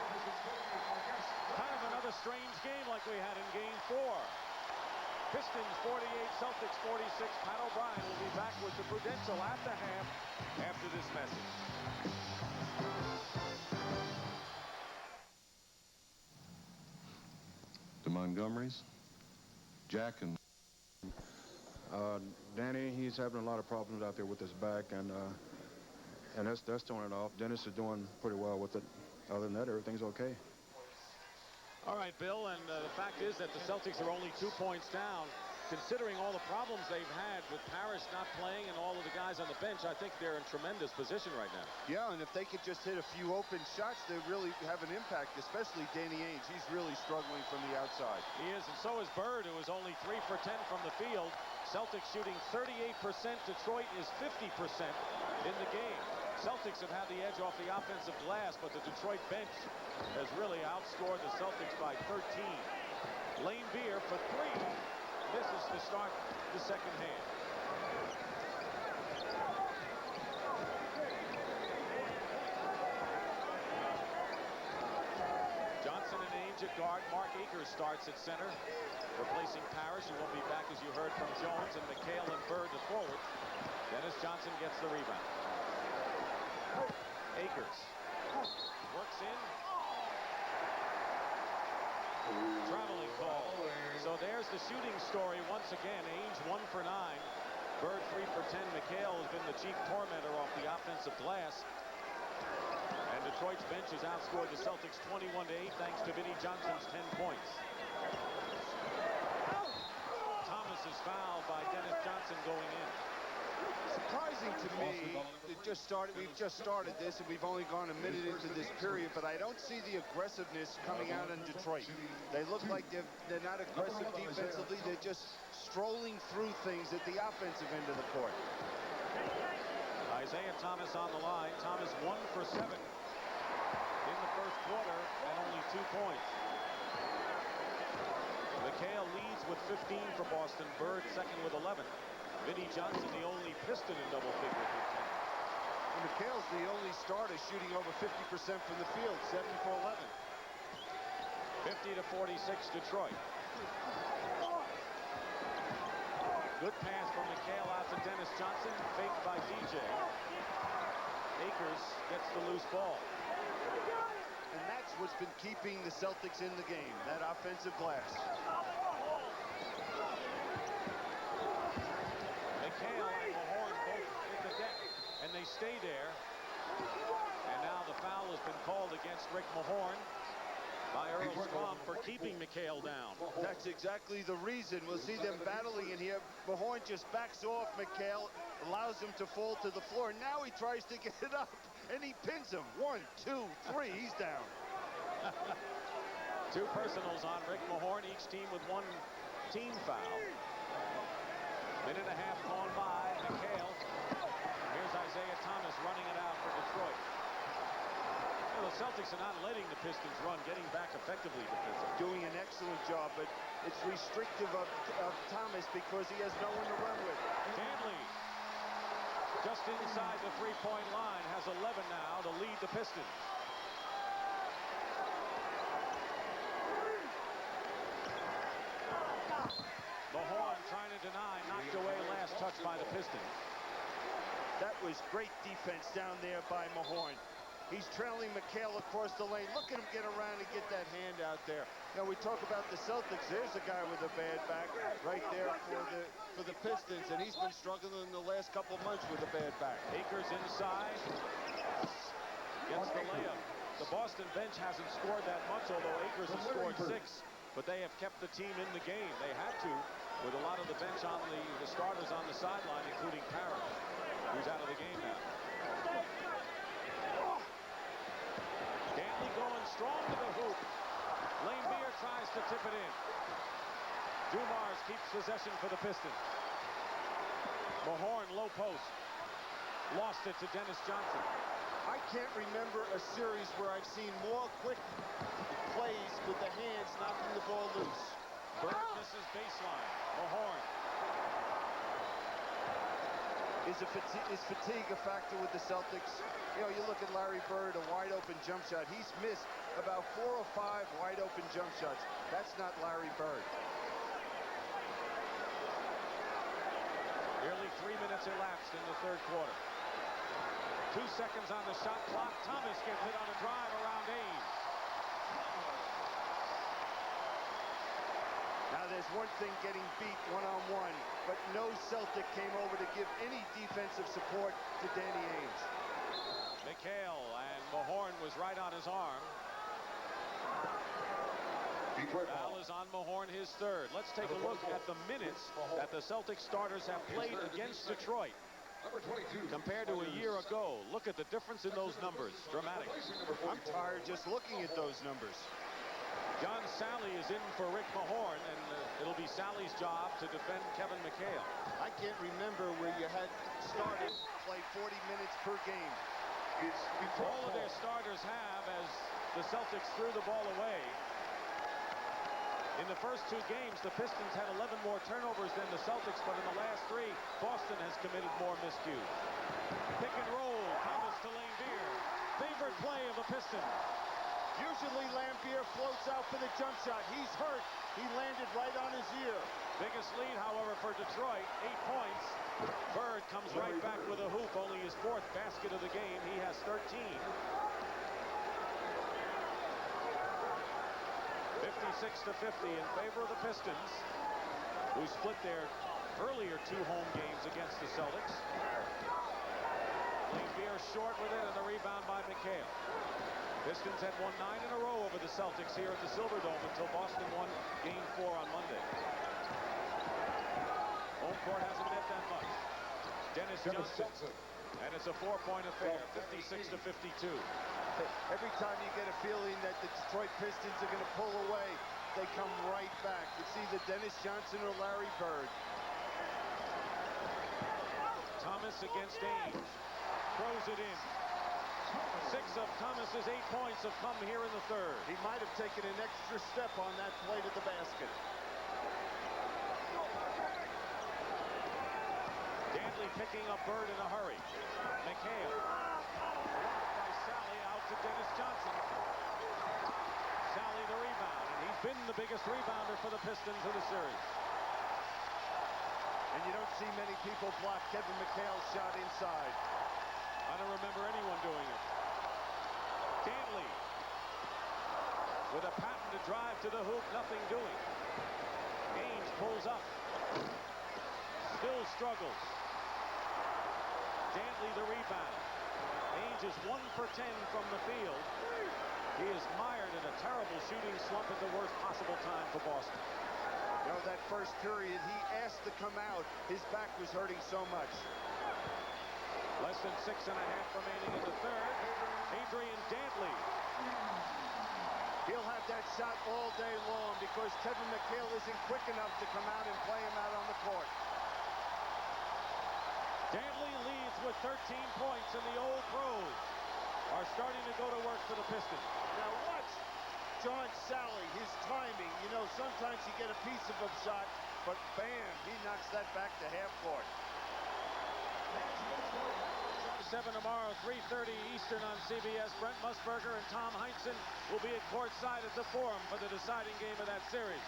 Kind of another strange game like we had in game 4. Pistons 48, Celtics 46. Pat O'Brien will be back with the Prudential at the half after this message. The Montgomerys, Jack and Danny, he's having a lot of problems out there with his back, and that's throwing it off. Dennis is doing pretty well with it. Other than that, everything's okay. All right, Bill, and the fact is that the Celtics are only 2 points down. Considering all the problems they've had with Parrish not playing and all of the guys on the bench, I think they're in tremendous position right now. Yeah, and if they could just hit a few open shots, they really have an impact, especially Danny Ainge. He's really struggling from the outside. He is, and so is Bird, who is only 3 for 10 from the field. Celtics shooting 38%. Detroit is 50% in the game. Celtics have had the edge off the offensive glass, but the Detroit bench has really outscored the Celtics by 13. Lane Beer for 3. This is to start the second half. Johnson and Ainge at guard. Mark Akers starts at center, replacing Parrish, who will be back, as you heard from Jones, and McHale and Bird the forward. Dennis Johnson gets the rebound. Akers works in. Traveling call. So there's the shooting story once again. Ainge 1 for 9. Bird 3 for 10. McHale has been the chief tormentor off the offensive glass. And Detroit's bench has outscored the Celtics 21-8 thanks to Vinnie Johnson's 10 points. Thomas is fouled by Dennis Johnson going in. Surprising to me, we've just started this, and we've only gone a minute into this period, but I don't see the aggressiveness coming out in Detroit. They look like they're not aggressive defensively. They're just strolling through things at the offensive end of the court. Isaiah Thomas on the line. Thomas 1 for 7 in the first quarter and only 2 points. McHale leads with 15 for Boston. Bird second with 11. Vinnie Johnson, the only Piston in double figures with 10. And McHale's the only starter shooting over 50% from the field, 7 for 11. 50-46 Detroit. Good pass from McHale out to Dennis Johnson, faked by DJ. Akers gets the loose ball. And that's what's been keeping the Celtics in the game, that offensive glass. McHale and Mahorn both hit the deck, and they stay there. And now the foul has been called against Rick Mahorn by Earl Strom for keeping McHale down. That's exactly the reason. We'll see them battling in here. Mahorn just backs off McHale, allows him to fall to the floor. And now he tries to get it up, and he pins him. 1, 2, 3, he's down. 2 personals on Rick Mahorn, each team with 1 team foul. Minute and a half gone by. McHale. Here's Isaiah Thomas running it out for Detroit. Well, the Celtics are not letting the Pistons run, getting back effectively defensively. Doing an excellent job, but it's restrictive of Thomas because he has no one to run with. Danley, just inside the three-point line, has 11 now to lead the Pistons. Mahorn trying to deny, knocked away last touch by the Pistons. That was great defense down there by Mahorn. He's trailing McHale across the lane. Look at him get around and get that hand out there. Now we talk about the Celtics. There's a guy with a bad back right there for the Pistons, and he's been struggling in the last couple of months with a bad back. Akers inside, gets the layup. The Boston bench hasn't scored that much, although Akers has scored 6. But they have kept the team in the game. They had to, with a lot of the bench on the starters on the sideline, including Parrish, who's out of the game now. going strong to the hoop. Lane Beer tries to tip it in. Dumars keeps possession for the Pistons. Mahorn, low post. Lost it to Dennis Johnson. I can't remember a series where I've seen more quick plays with the hands knocking the ball loose. Bird misses baseline. Mahorn. Is fatigue a factor with the Celtics? You know, you look at Larry Bird, a wide-open jump shot. He's missed about 4 or 5 wide-open jump shots. That's not Larry Bird. Nearly 3 minutes elapsed in the third quarter. 2 seconds on the shot clock. Thomas gets it on a drive around Ainge. Now there's one thing getting beat one-on-one, but no Celtic came over to give any defensive support to Danny Ainge. McHale, and Mahorn was right on his arm. Foul is on Mahorn, his third. Let's take a look at the minutes that the Celtic starters have played against Detroit compared to a year ago. Look at the difference in those numbers. Dramatic. I'm tired just looking at those numbers. John Sally is in for Rick Mahorn, and it'll be Sally's job to defend Kevin McHale. I can't remember where you had started play 40 minutes per game. All of their starters have, as the Celtics threw the ball away. In the first 2 games, the Pistons had 11 more turnovers than the Celtics, but in the last 3, Boston has committed more miscues. Pick and roll, Thomas to Lane Beer. Favorite play of the Pistons. Usually Lampier floats out for the jump shot. He's hurt. He landed right on his ear. Biggest lead, however, for Detroit, 8 points. Bird comes right back with a hoop, only his 4th basket of the game. He has 13. 56-50 in favor of the Pistons, who split their earlier 2 home games against the Celtics. Lane Beer short with it, and the rebound by McHale. Pistons had won 9 in a row over the Celtics here at the Silverdome until Boston won Game 4 on Monday. Home court hasn't meant that much. Dennis Johnson. And it's a 4-point affair, 56-52. Every time you get a feeling that the Detroit Pistons are going to pull away, they come right back. It's either Dennis Johnson or Larry Bird. Thomas against Ainge. Throws it in. 6 of Thomas's 8 points have come here in the third. He might have taken an extra step on that play to the basket. Dantley picking up Bird in a hurry. McHale. By Sally out to Dennis Johnson. Sally the rebound, and he's been the biggest rebounder for the Pistons in the series. And you don't see many people block Kevin McHale's shot inside. I don't remember anyone doing it. Dantley with a patented drive to the hoop, nothing doing. Ainge pulls up. Still struggles. Dantley the rebound. Ainge is 1 for 10 from the field. He is mired in a terrible shooting slump at the worst possible time for Boston. You know, that first period, he asked to come out. His back was hurting so much. Less than 6.5 remaining in the third. Adrian Dantley. He'll have that shot all day long because Kevin McHale isn't quick enough to come out and play him out on the court. Dantley leads with 13 points, and the old pros are starting to go to work for the Pistons. Now watch John Sally, his timing. You know, sometimes you get a piece of a shot, but bam, he knocks that back to half court. 7 tomorrow, 3:30 Eastern on CBS. Brent Musburger and Tom Heinsohn will be at courtside at the Forum for the deciding game of that series.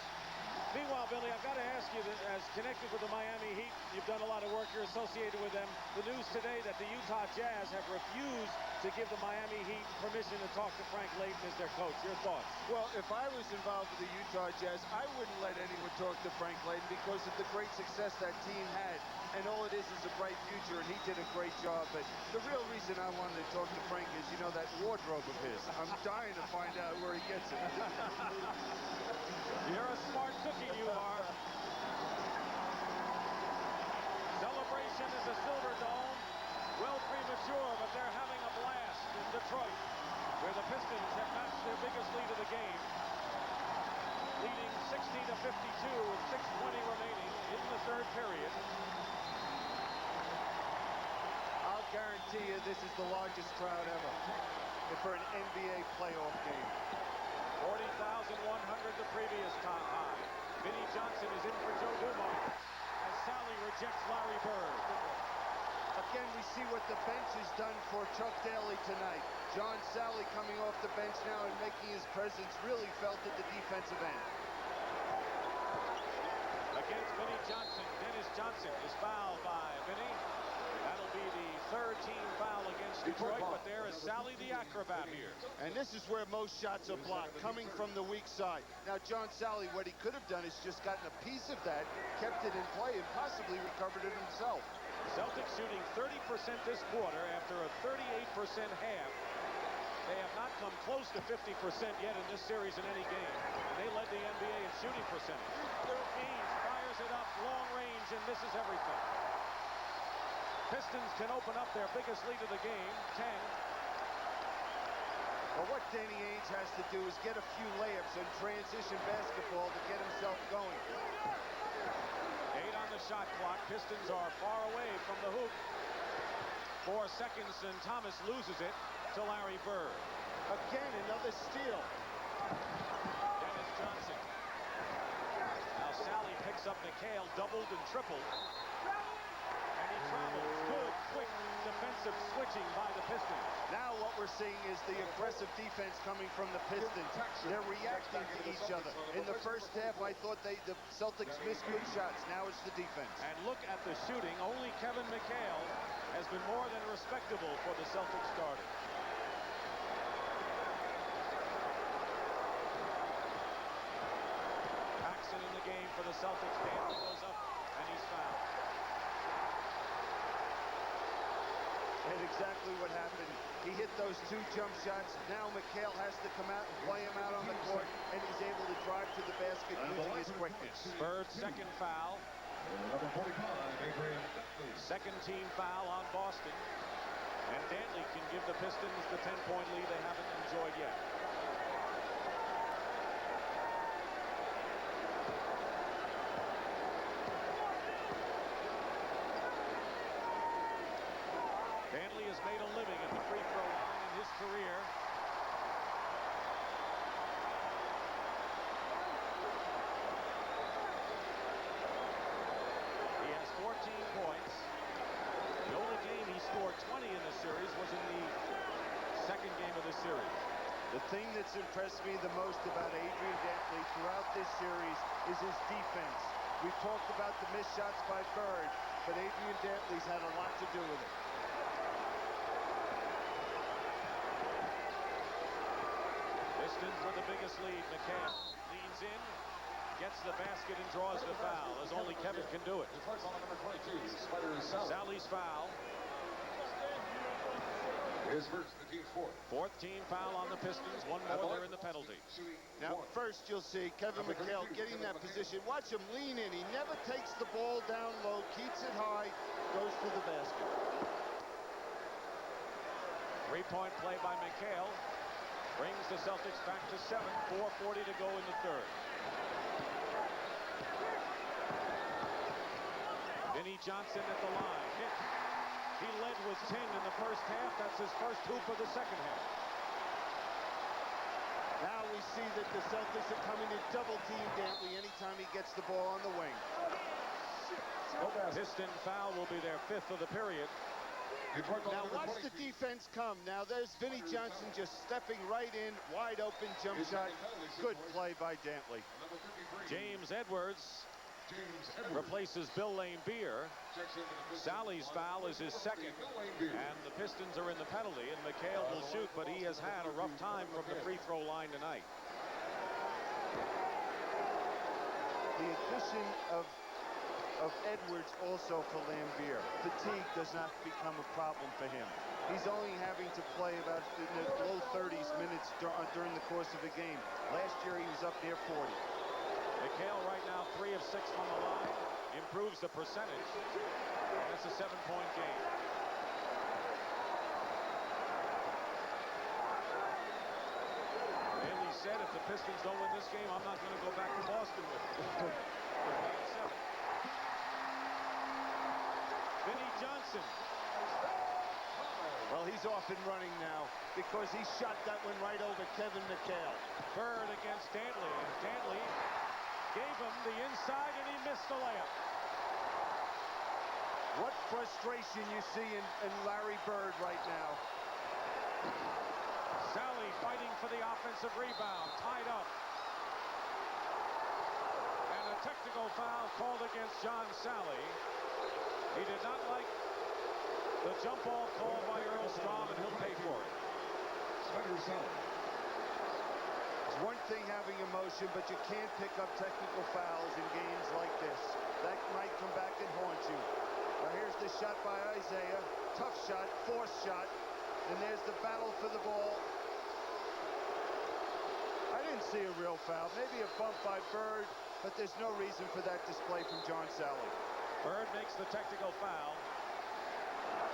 Meanwhile, Billy, I've got to ask you, that as connected with the Miami Heat, you've done a lot of work, you're associated with them. The news today that the Utah Jazz have refused to give the Miami Heat permission to talk to Frank Layden as their coach. Your thoughts? Well, if I was involved with the Utah Jazz, I wouldn't let anyone talk to Frank Layden because of the great success that team had. And all it is a bright future, and he did a great job. But the real reason I wanted to talk to Frank is, you know, that wardrobe of his. I'm dying to find out where he gets it. You're a smart cookie, you are. Celebration at the Silverdome. Well, premature, but they're having a blast in Detroit. where the Pistons have matched their biggest lead of the game, leading 60-52 with 6:20 remaining in the third period. I'll guarantee you this is the largest crowd ever for an NBA playoff game. 40,100 the previous high. Vinnie Johnson is in for Joe Dumars as Sally rejects Larry Bird. Again, we see what the bench has done for Chuck Daly tonight. John Sally coming off the bench now and making his presence really felt at the defensive end. Against Vinnie Johnson, Dennis Johnson is fouled by Vinnie. That'll be the third team foul against Detroit, but there is Sally the acrobat here. And this is where most shots are blocked, coming from the weak side. Now, John Sally, what he could have done is just gotten a piece of that, kept it in play, and possibly recovered it himself. Celtics shooting 30% this quarter after a 38% half. They have not come close to 50% yet in this series in any game. They led the NBA in shooting percentage. Haynes fires it up long range and misses everything. Pistons can open up their biggest lead of the game, 10. Well, what Danny Ainge has to do is get a few layups and transition basketball to get himself going. 8 on the shot clock. Pistons are far away from the hoop. 4 seconds and Thomas loses it to Larry Bird. Again, another steal. Dennis Johnson. Now Sally picks up McHale, doubled and tripled. And he travels. Good, quick defensive switching by the Pistons. Now what we're seeing is the aggressive defense coming from the Pistons. They're reacting to each other. In the first half, I thought the Celtics missed good shots. Now it's the defense. And look at the shooting. Only Kevin McHale has been more than respectable for the Celtics starter. Paxson in the game for the Celtics. Danny goes up and he's fouled. And exactly what happened. He hit those 2 jump shots. Now McHale has to come out and play him out on the court, and he's able to drive to the basket using his quickness. Bird's second foul. Number 45, Adrian. Second team foul on Boston. And Dantley can give the Pistons the 10-point lead they haven't enjoyed yet. Dantley has made a living at the free throw line in his career. He has 14 points. The only game he scored 20 in this series was in the second game of this series. The thing that's impressed me the most about Adrian Dantley throughout this series is his defense. We've talked about the missed shots by Bird, but Adrian Dantley's had a lot to do with it. Pistons with the biggest lead. McHale leans in, gets the basket and draws the foul, as only Kevin can do it. Sally's foul. His first, the team's fourth. Fourth team foul on the Pistons. One more, they're in the penalty. Now, first you'll see Kevin McHale getting that position. Watch him lean in. He never takes the ball down low, keeps it high, goes to the basket. 3-point play by McHale brings the Celtics back to 7. 4:40 to go in the third. Vinnie Johnson at the line. Hit. He led with 10 in the first half. That's his first hoop of the second half. Now we see that the Celtics are coming to double team Dantley anytime he gets the ball on the wing. Piston foul will be their 5th of the period. Now watch the defense come. Now there's Vinnie Johnson just stepping right in, wide open jump shot. Good play by Dantley. James Edwards replaces Bill Laimbeer. Sally's foul is his second, and the Pistons are in the penalty, and McHale will shoot, but he has had a rough time from the free throw line tonight. The addition of Edwards also for Laimbeer. Fatigue does not become a problem for him. He's only having to play about in the low 30s minutes during the course of a game. Last year he was up near 40. McHale right now 3 of 6 from the line, improves the percentage, and it's a 7-point game. said, if the Pistons don't win this game, I'm not going to go back to Boston with them. Vinnie Johnson. Well, he's off and running now because he shot that one right over Kevin McHale. Bird against Dantley, and Dantley gave him the inside, and he missed the layup. What frustration you see in Larry Bird right now. Sally fighting for the offensive rebound, tied up. And a technical foul called against John Sally. He did not like the jump ball called by Earl Strom, and he'll pay for it. It's one thing having emotion, but you can't pick up technical fouls in games like this. That might come back and haunt you. Now here's the shot by Isaiah. Tough shot, forced shot. And there's the battle for the ball. I didn't see a real foul. Maybe a bump by Bird, but there's no reason for that display from John Sally. Bird makes the technical foul.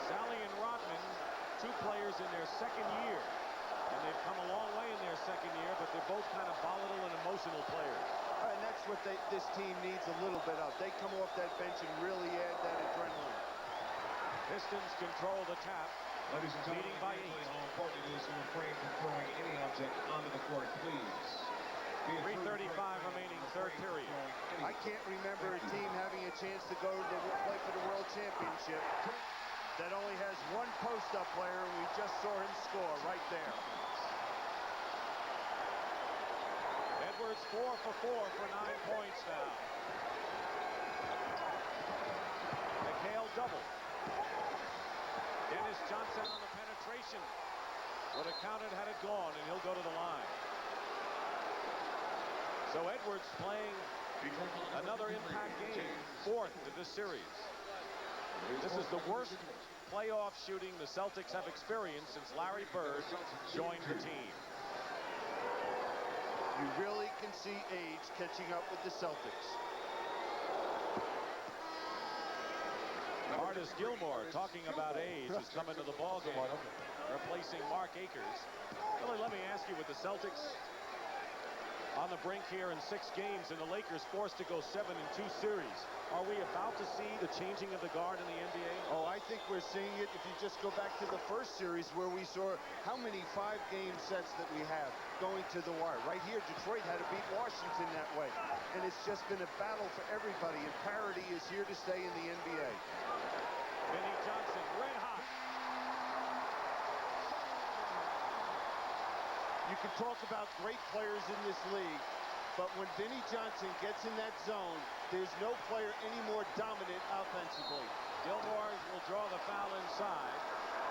Sally and Rodman, two players in their second year. And they've come a long way in their second year, but they're both kind of volatile and emotional players. And that's what this team needs a little bit of. They come off that bench and really add that adrenaline. Pistons control the tap. Ladies and gentlemen, leading by 8. How important it is to refrain from throwing any object onto the court, please. 3:35 remaining, third period. I can't remember a team having a chance to go to play for the World Championship that only has one post-up player, and we just saw him score right there. Edwards 4 for 4 for 9 points now. McHale double. Dennis Johnson on the penetration. Would have counted had it gone, and he'll go to the line. So Edwards playing another impact game, 4th of this series. This is the worst playoff shooting the Celtics have experienced since Larry Bird joined the team. You really can see age catching up with the Celtics. Artis Gilmore, talking about age, is coming to the ballgame, replacing Mark Akers. Really, let me ask you, with the Celtics on the brink here in 6 games and the Lakers forced to go 7-2 series, are we about to see the changing of the guard in the NBA? Oh, I think we're seeing it if you just go back to the first series where we saw how many 5-game sets that we have going to the wire. Right here, Detroit had to beat Washington that way. And it's just been a battle for everybody, and parity is here to stay in the NBA. Vinnie Johnson, red hot. You can talk about great players in this league, but when Vinnie Johnson gets in that zone, there's no player any more dominant offensively. Gilmore will draw the foul inside.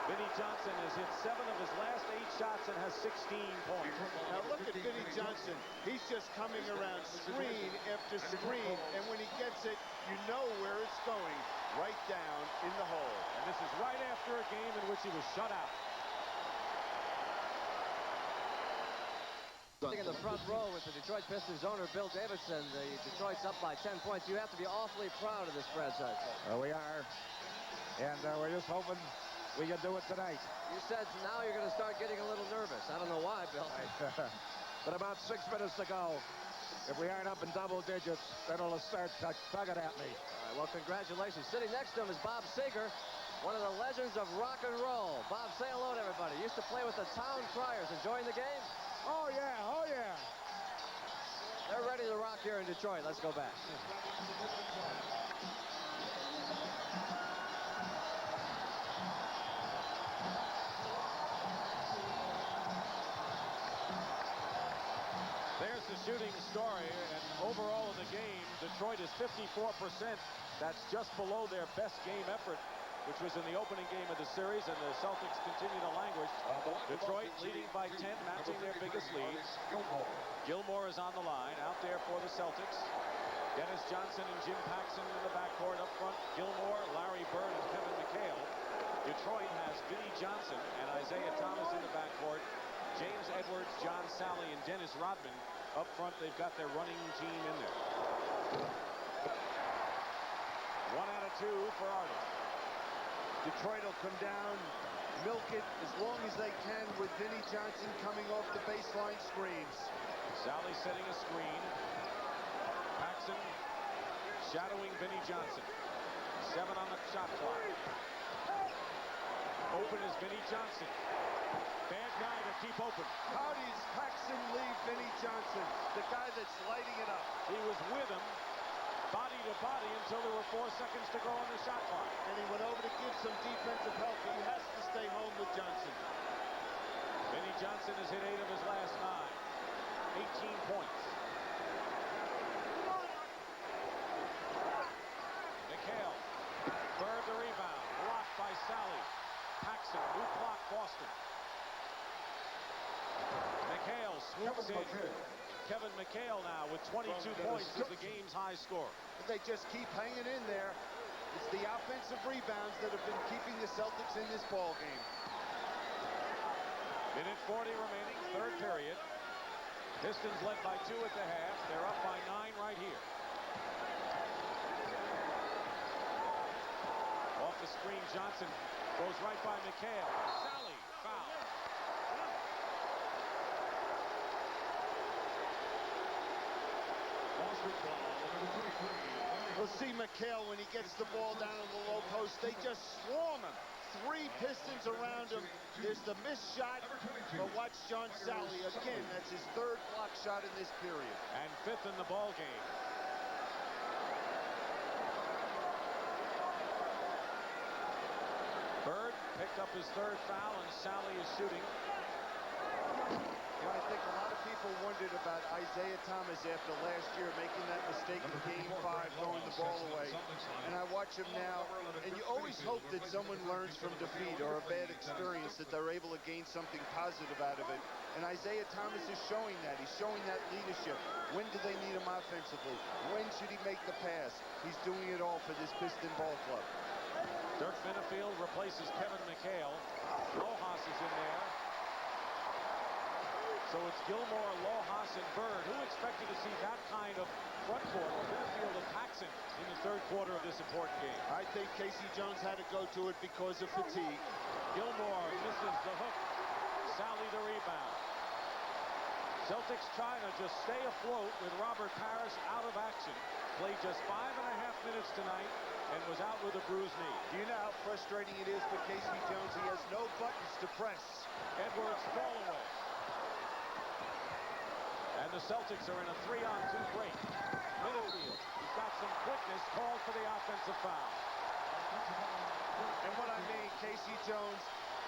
Vinnie Johnson has hit 7 of his last 8 shots and has 16 points. Now look at Vinnie Johnson. He's just coming around screen after screen, and when he gets it, you know where it's going, right down in the hole. And this is right after a game in which he was shut out. In the front row with the Detroit Pistons owner, Bill Davidson. The Detroit's up by 10 points. You have to be awfully proud of this franchise. We are. And we're just hoping we can do it tonight. You said now you're going to start getting a little nervous. I don't know why, Bill. But about 6 minutes to go. If we aren't up in double digits, then it'll start tugging at me. All right, well, congratulations. Sitting next to him is Bob Seger, one of the legends of rock and roll. Bob, say hello to everybody. Used to play with the Town Criers. Enjoying the game? Oh, yeah. Oh, yeah. They're ready to rock here in Detroit. Let's go back. There's the shooting story, and overall in the game, Detroit is 54%. That's just below their best game effort, which was in the opening game of the series, and the Celtics continue to languish. Detroit leading by 10, matching their biggest lead. Gilmore is on the line, out there for the Celtics. Dennis Johnson and Jim Paxson in the backcourt up front. Gilmore, Larry Bird, and Kevin McHale. Detroit has Vinnie Johnson and Isaiah Thomas in the backcourt. James Edwards, John Sally, and Dennis Rodman up front. They've got their running team in there. 1 out of 2 for Artis. Detroit will come down, milk it as long as they can with Vinnie Johnson coming off the baseline screens. Sally setting a screen. Paxson shadowing Vinnie Johnson. 7 on the shot clock. Open is Vinnie Johnson. Bad guy to keep open. How does Paxson leave Vinnie Johnson, the guy that's lighting it up? He was with him, body to body, until there were 4 seconds to go on the shot clock. And he went over to give some defensive help. He has to stay home with Johnson. Vinnie Johnson has hit 8 of his last 9. 18 points. McHale. Bird the rebound. Blocked by Sally. Paxson. New clock, Boston. McHale swoops in. Kevin McHale now with 22 points is the game's high score. They just keep hanging in there. It's the offensive rebounds that have been keeping the Celtics in this ball game. Minute 40 remaining, third period. Pistons led by 2 at the half. They're up by 9 right here. Off the screen, Johnson goes right by McHale. Sally, foul. We'll see McHale when he gets the ball down in the low post. They just swarm him. 3 Pistons around him. There's the missed shot, but watch John Sally. Again, that's his 3rd block shot in this period. And 5th in the ball game. Bird picked up his 3rd foul, and Sally is shooting. You know, I think a lot of people wondered about Isaiah Thomas after last year making that mistake in Game 5, throwing the ball away. And I watch him now, and you always hope that someone learns from defeat or a bad experience, that they're able to gain something positive out of it. And Isaiah Thomas is showing that. He's showing that leadership. When do they need him offensively? When should he make the pass? He's doing it all for this Piston ball club. Dirk Minifield replaces Kevin McHale. Lojas is in there. So it's Gilmore, Lojas, and Bird. Who expected to see that kind of front court with Minifield and Paxson in the 3rd quarter of this important game? I think Casey Jones had to go to it because of fatigue. Gilmore misses the hook. Sally the rebound. Celtics trying to just stay afloat with Robert Parrish out of action. Played just 5.5 minutes tonight and was out with a bruised knee. Do you know how frustrating it is for Casey Jones? He has no buttons to press. Edwards fall away. And the Celtics are in a 3-on-2 break. Minifield, he's got some quickness, called for the offensive foul. And what I mean, Casey Jones,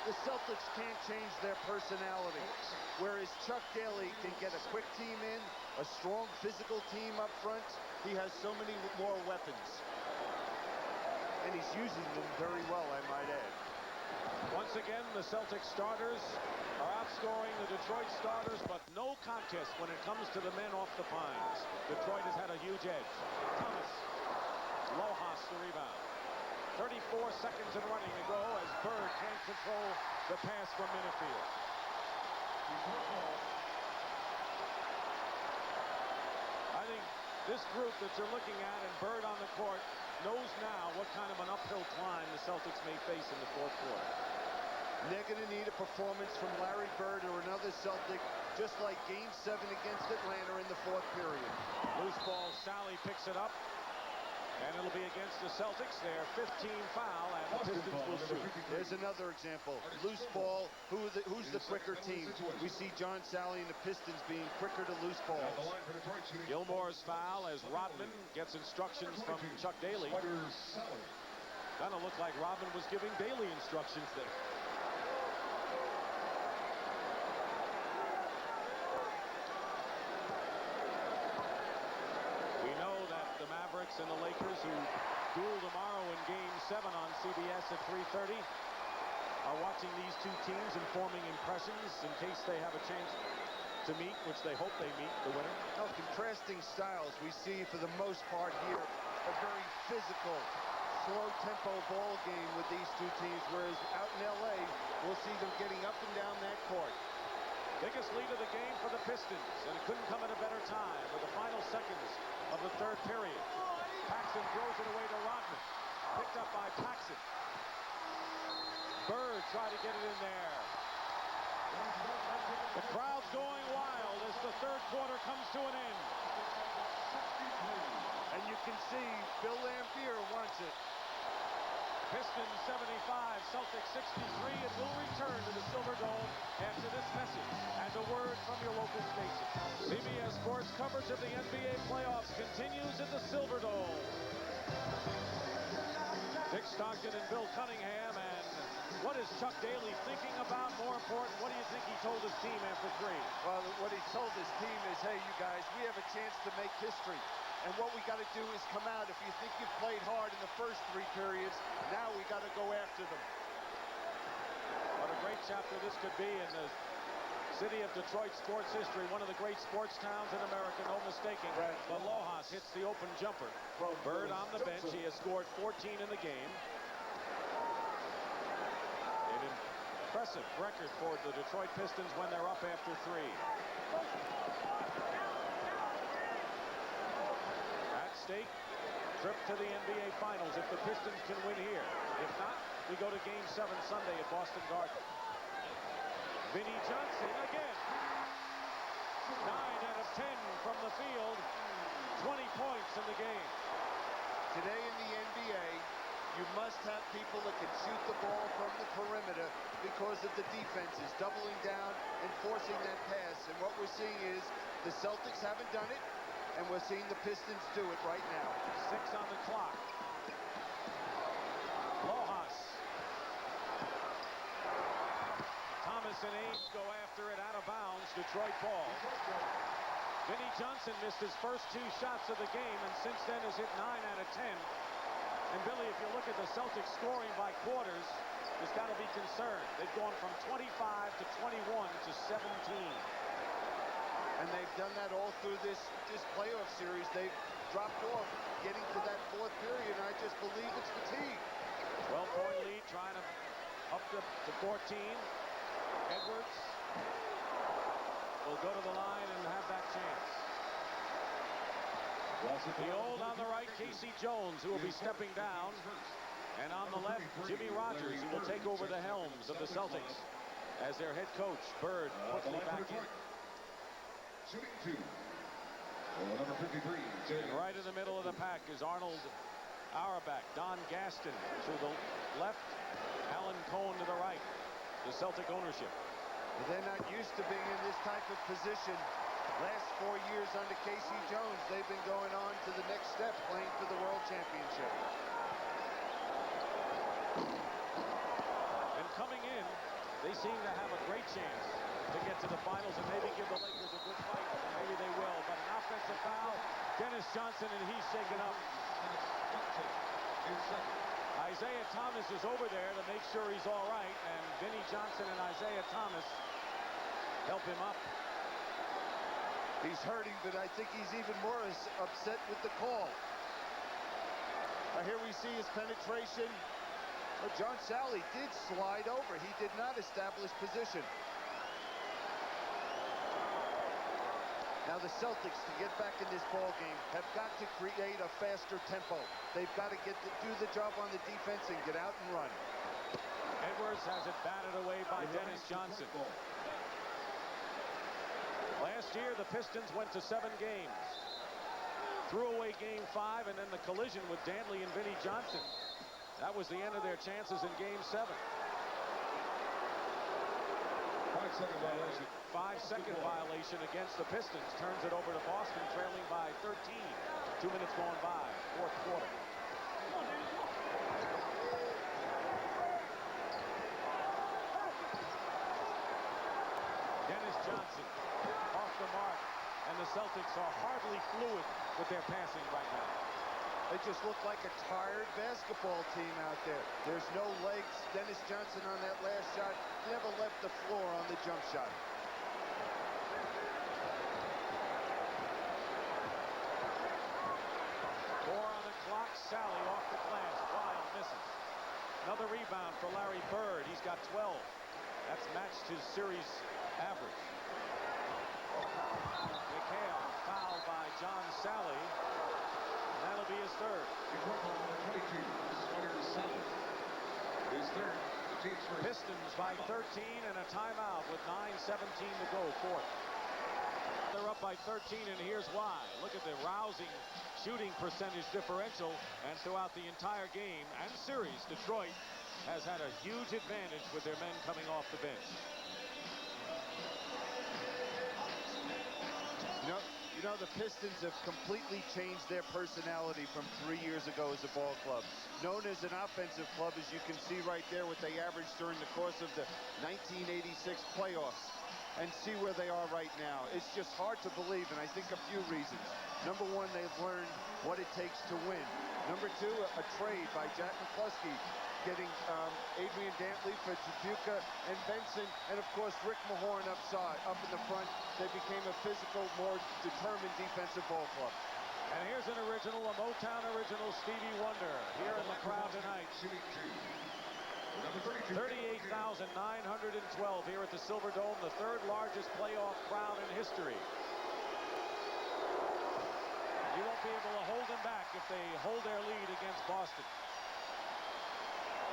the Celtics can't change their personality. Whereas Chuck Daly can get a quick team in, a strong physical team up front, he has so many more weapons. And he's using them very well, I might add. Once again, the Celtics starters are outscoring the Detroit starters, but no contest when it comes to the men off the Pines. Detroit has had a huge edge. Thomas, Lojas the rebound. 34 seconds and running to go as Bird can't control the pass from Minifield. I think this group that you're looking at and Bird on the court knows now what kind of an uphill climb the Celtics may face in the 4th quarter. They're going to need a performance from Larry Bird or another Celtic, just like Game 7 against Atlanta in the 4th period. Loose ball, Sally picks it up, and it'll be against the Celtics. Their 15 foul, and the Pistons will shoot. There's another example. Loose ball, who's the quicker team? We see John Sally and the Pistons being quicker to loose balls. Gilmore's foul as Rodman gets instructions from Chuck Daly. Kind of looked like Rodman was giving Daly instructions there. And the Lakers, who duel tomorrow in Game 7 on CBS at 3:30, are watching these 2 teams and forming impressions in case they have a chance to meet, which they hope they meet, the winner. No, contrasting styles. We see, for the most part here, a very physical, slow-tempo ball game with these 2 teams, whereas out in L.A., we'll see them getting up and down that court. Biggest lead of the game for the Pistons, and it couldn't come at a better time with the final seconds of the 3rd period. Paxson throws it away to Rodman. Picked up by Paxson. Bird tried to get it in there. The crowd's going wild as the third quarter comes to an end. And you can see Bill Laimbeer wants it. Pistons 75, Celtics 63, and we'll return to the Silverdome after this message and a word from your local station. CBS Sports coverage of the NBA playoffs continues at the Silverdome. Dick Stockton and Bill Cunningham, and what is Chuck Daly thinking about? More important, what do you think he told his team after 3? Well, what he told his team is, hey, you guys, we have a chance to make history. And what we got to do is come out. If you think you played hard in the first 3 periods, now we got to go after them. What a great chapter this could be in the city of Detroit sports history. One of the great sports towns in America, no mistaking. Right. But Lojas hits the open jumper. Bird on the bench. He has scored 14 in the game. An impressive record for the Detroit Pistons when they're up after 3. Stake, trip to the NBA Finals if the Pistons can win here. If not, we go to Game 7 Sunday at Boston Garden. Vinnie Johnson again. 9 out of 10 from the field. 20 points in the game. Today in the NBA, you must have people that can shoot the ball from the perimeter because of the defenses doubling down and forcing that pass. And what we're seeing is the Celtics haven't done it. And we're seeing the Pistons do it right now. 6 on the clock. Lojas. Thomas and Ames go after it out of bounds. Detroit ball. Vinnie Johnson missed his first 2 shots of the game, and since then has hit 9 out of 10. And Billy, if you look at the Celtics scoring by quarters, there's got to be concern. They've gone from 25 to 21 to 17. And they've done that all through this playoff series. They've dropped off getting to that 4th period, and I just believe it's fatigue. 12-point lead, trying to up to 14. Edwards will go to the line and have that chance. The old on the right, Casey Jones, who will be stepping down. And on the left, Jimmy Rogers, who will take over the helms of the Celtics as their head coach. Bird quickly back in. Shooting 2. Number 53. And right in the middle of the pack is Arnold Auerbach, Don Gaston to the left, Alan Cohn to the right. The Celtic ownership. They're not used to being in this type of position. Last 4 years under Casey Jones, they've been going on to the next step, playing for the World Championship. And coming in, they seem to have a great chance to get to the finals and maybe give the Lakers a good fight. Maybe they will, but an offensive foul. Dennis Johnson, and he's shaken up. Isaiah Thomas is over there to make sure he's all right, and Vinnie Johnson and Isaiah Thomas help him up. He's hurting, but I think he's even more upset with the call. Here we see his penetration. John Sally did slide over. He did not establish position. Now the Celtics, to get back in this ball game, have got to create a faster tempo. They've got to do the job on the defense and get out and run. Edwards has it batted away by Dennis Johnson. Last year, the Pistons went to 7 games. Threw away Game 5, and then the collision with Danley and Vinnie Johnson. That was the end of their chances in Game 7. 5-second violation. 5-second violation against the Pistons. Turns it over to Boston, trailing by 13. 2 minutes gone by, 4th quarter. Dennis Johnson off the mark, and the Celtics are hardly fluid with their passing right now. They just look like a tired basketball team out there. There's no legs. Dennis Johnson on that last shot never left the floor on the jump shot. Sally off the glass. Wild misses. Another rebound for Larry Bird. He's got 12. That's matched his series average. McHale fouled by John Sally. And that'll be his third. Number 22, Sawyer Sally. His third, the Pistons by 13 and a timeout with 9:17 to go, fourth. They're up by 13, and here's why. Look at the rousing shooting percentage differential, and throughout the entire game and series, Detroit has had a huge advantage with their men coming off the bench. You know, the Pistons have completely changed their personality from 3 years ago as a ball club. Known as an offensive club, as you can see right there, what they averaged during the course of the 1986 playoffs. And see where they are right now. It's just hard to believe, and I think a few reasons. Number one, they've learned what it takes to win. Number two, a trade by Jack McCluskey, getting Adrian Dantley for Dubuque and Benson, and of course Rick Mahorn up in the front. They became a physical, more determined defensive ball club. And here's an original, a Motown original, Stevie Wonder, here in the crowd tonight. 38,912 here at the Silverdome, the third largest playoff crowd in history. You won't be able to hold them back if they hold their lead against Boston.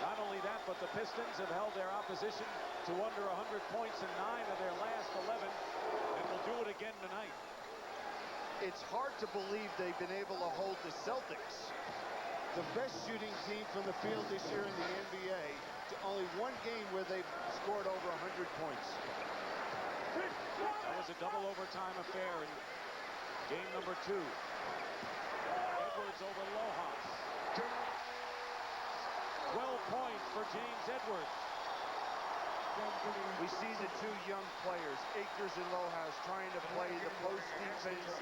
Not only that, but the Pistons have held their opposition to under 100 points in 9 of their last 11, and will do it again tonight. It's hard to believe they've been able to hold the Celtics, the best shooting team from the field this year in the NBA, to only one game where they've scored over 100 points. That was a double overtime affair in game number 2. Edwards over Lojas. 12 points for James Edwards. We see the two young players, Akers and Lojas, trying to play the post defense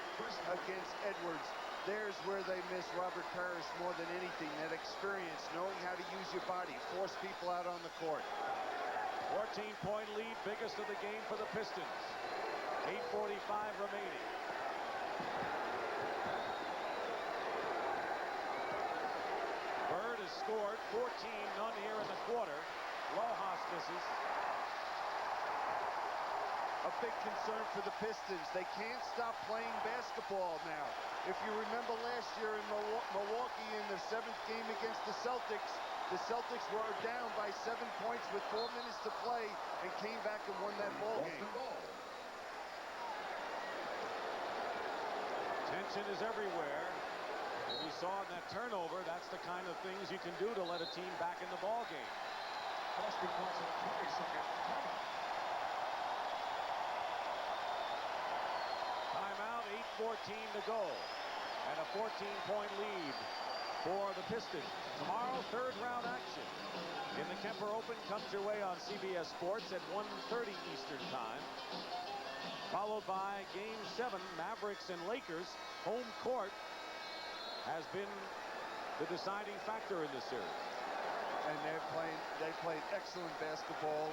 against Edwards. There's where they miss Robert Parrish more than anything. That experience, knowing how to use your body, force people out on the court. 14-point lead, biggest of the game for the Pistons. 8:45 remaining. Bird has scored 14, none here in the quarter. Lojas misses. A big concern for the Pistons. They can't stop playing basketball now. If you remember last year in Milwaukee in their 7th game against the Celtics were down by 7 points with 4 minutes to play and came back and won that ball game. Tension is everywhere. And we saw in that turnover, that's the kind of things you can do to let a team back in the ball game. Timeout, 8:14 to go. And a 14-point lead for the Pistons. Tomorrow, third-round action in the Kemper Open comes your way on CBS Sports at 1:30 Eastern Time. Followed by Game 7, Mavericks and Lakers. Home court has been the deciding factor in this series. And they played excellent basketball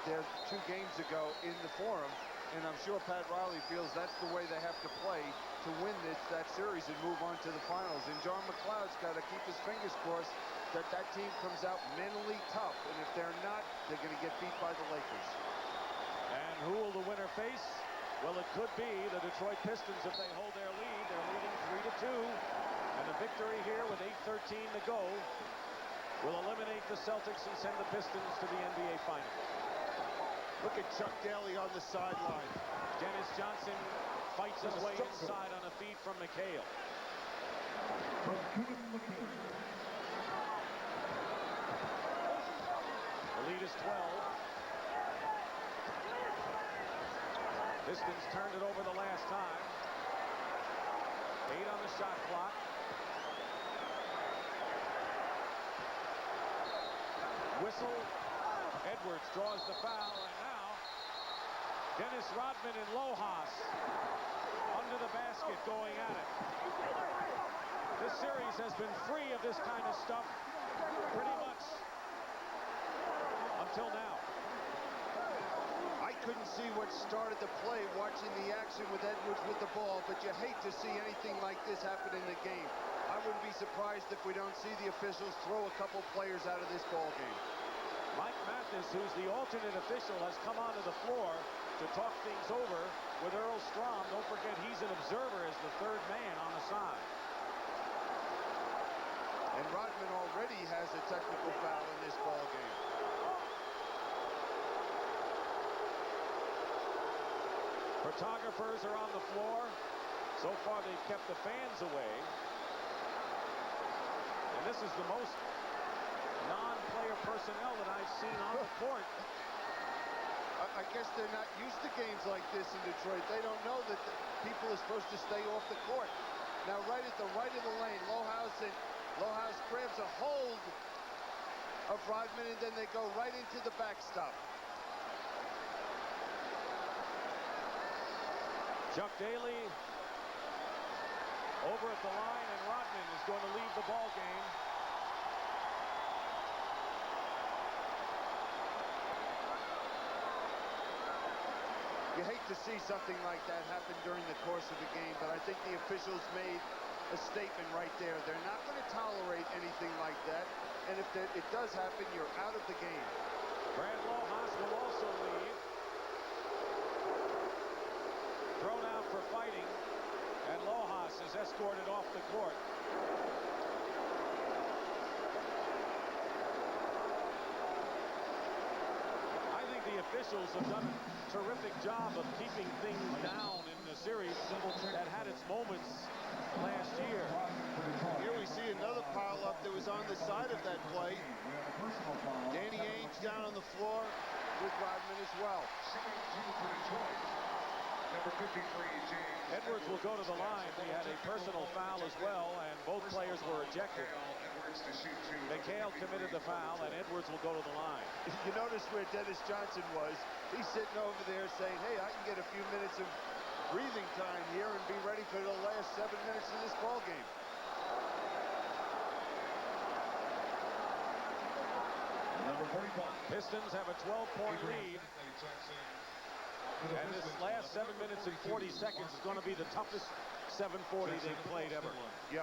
there 2 games ago in the Forum. And I'm sure Pat Riley feels that's the way they have to play to win that series and move on to the finals. And John McLeod's got to keep his fingers crossed that team comes out mentally tough. And if they're not, they're going to get beat by the Lakers. And who will the winner face? Well, it could be the Detroit Pistons if they hold their lead. They're leading 3-2. And the victory here with 8:13 to go will eliminate the Celtics and send the Pistons to the NBA Finals. Look at Chuck Daly on the sideline. Dennis Johnson fights his way inside on a feed from McHale. The lead is 12. Pistons turned it over the last time. 8 on the shot clock. Whistle. Edwards draws the foul, and now Dennis Rodman and Lojas under the basket going at it. This series has been free of this kind of stuff pretty much until now. I couldn't see what started the play watching the action with Edwards with the ball, but you hate to see anything like this happen in the game. I wouldn't be surprised if we don't see the officials throw a couple players out of this ball game. Mike Mathis, who's the alternate official, has come onto the floor to talk things over with Earl Strom. Don't forget, he's an observer as the third man on the side. And Rodman already has a technical foul in this ball game. Photographers are on the floor. So far, they've kept the fans away. And this is the most non-player personnel that I've seen on the court. I guess they're not used to games like this in Detroit. They don't know that the people are supposed to stay off the court. Now, right at the right of the lane, Lohaus grabs a hold of Rodman, and then they go right into the backstop. Chuck Daly over at the line, and Rodman is going to leave the ball game. You hate to see something like that happen during the course of the game, but I think the officials made a statement right there. They're not going to tolerate anything like that, and if it does happen, you're out of the game. Brad Lohaus will also leave. Thrown out for fighting, and Lohaus is escorted off the court. I think the officials have done a terrific job of keeping things down in the series that had its moments last year. Here we see another pile-up that was on the side of that play. Danny Ainge down on the floor with Rodman as well. Edwards will go to the line. He had a personal foul as well, and both players were ejected. McHale committed the foul, and Edwards will go to the line. You notice where Dennis Johnson was. He's sitting over there saying, hey, I can get a few minutes of breathing time here and be ready for the last 7 minutes of this ball game. Pistons have a 12-point lead. And this last 7 minutes and 40 seconds is going to be the toughest 7:40 they've played ever. Yeah,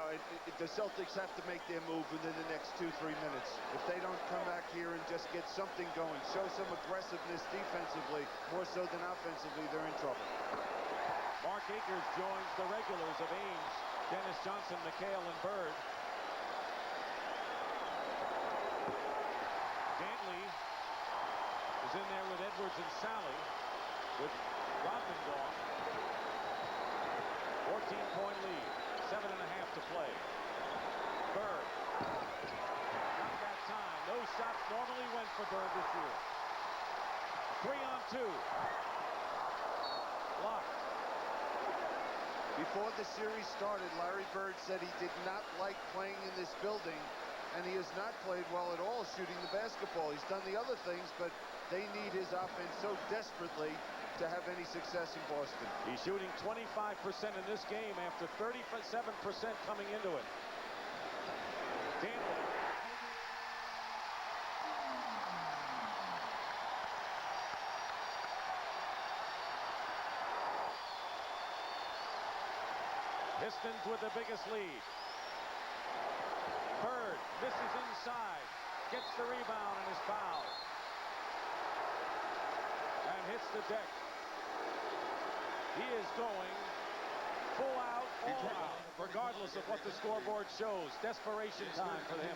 the Celtics have to make their move within the next 2-3 minutes. If they don't come back here and just get something going, show some aggressiveness defensively, more so than offensively, they're in trouble. Mark Akers joins the regulars of Ainge, Dennis Johnson, McHale, and Bird. Dantley is in there with Edwards and Sally, with Rodman gone. 14-point lead, 7.5 to play. Bird. Not that time. Those shots normally went for Bird this year. 3-on-2. Blocked. Before the series started, Larry Bird said he did not like playing in this building, and he has not played well at all shooting the basketball. He's done the other things, but they need his offense so desperately to have any success in Boston. He's shooting 25% in this game after 37% coming into it. Dantley. Pistons with the biggest lead. Bird misses inside, gets the rebound and is fouled. And hits the deck. He is going full out, all out, regardless of what the scoreboard shows. Desperation time for him.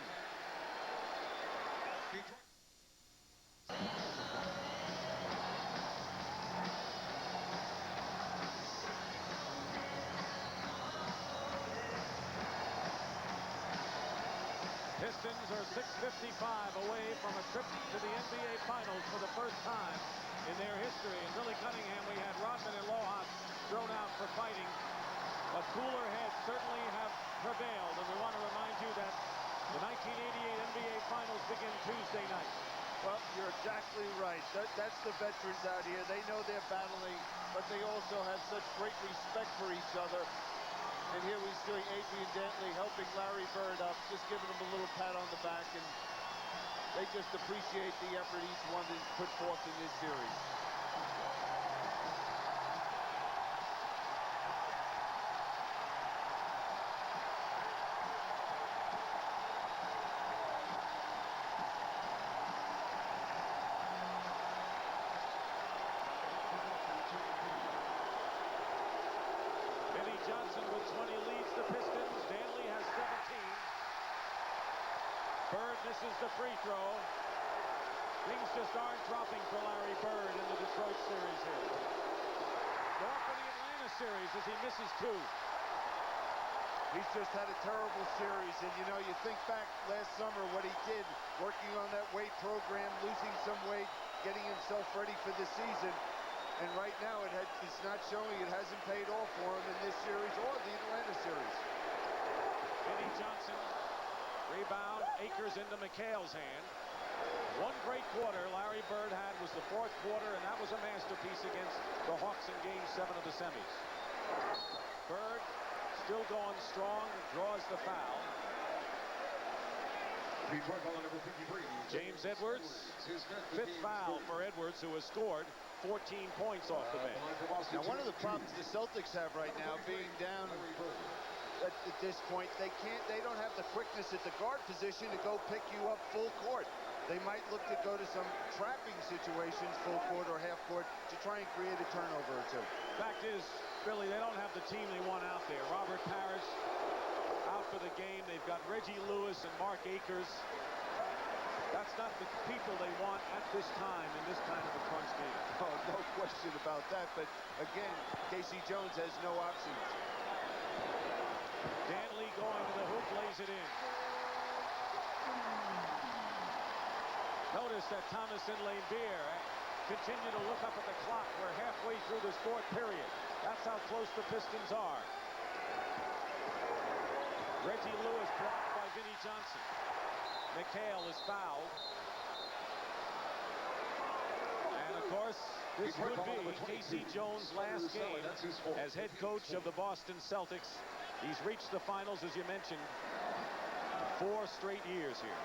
Pistons are 6:55 away from a trip to the NBA Finals for the first time in their history. In Billy Cunningham, we had Rodman and Lohaus thrown out for fighting, but cooler heads certainly have prevailed, and we want to remind you that the 1988 NBA Finals begin Tuesday night. Well, you're exactly right. That's the veterans out here. They know they're battling, but they also have such great respect for each other. And here we see Adrian Dantley helping Larry Bird up, just giving him a little pat on the back, and they just appreciate the effort each one has put forth in this series. Johnson with 20 leads the Pistons. Dantley has 17. Bird misses the free throw. Things just aren't dropping for Larry Bird in the Detroit series here. series as he misses 2. He's just had a terrible series, and you know, you think back last summer what he did, working on that weight program, losing some weight, getting himself ready for the season, and right now it's not showing. It hasn't paid off for him in this series or the Atlanta series. Vinnie Johnson, rebound, Akers into McHale's hand. One great quarter Larry Bird had was the 4th quarter, and that was a masterpiece against the Hawks in Game 7 of the semis. Bird still going strong, draws the foul. James Edwards, 5th foul for Edwards, who has scored 14 points off the bench. Now, one of the problems the Celtics have right now, being down at this point, they don't have the quickness at the guard position to go pick you up full court. They might look to go to some trapping situations, full court or half court, to try and create a turnover or two. Fact is, Billy, they don't have the team they want out there. Robert Parrish out for the game. They've got Reggie Lewis and Mark Akers. That's not the people they want at this time in this kind of a crunch game. Oh, no question about that. But again, Casey Jones has no options. Dantley going to the hoop, lays it in. Notice that Thomas and Laimbeer continue to look up at the clock. We're halfway through this 4th period. That's how close the Pistons are. Reggie Lewis blocked by Vinnie Johnson. McHale is fouled. And of course, this would be Casey Jones' last game as head coach of the Boston Celtics. He's reached the finals, as you mentioned, 4 straight years here.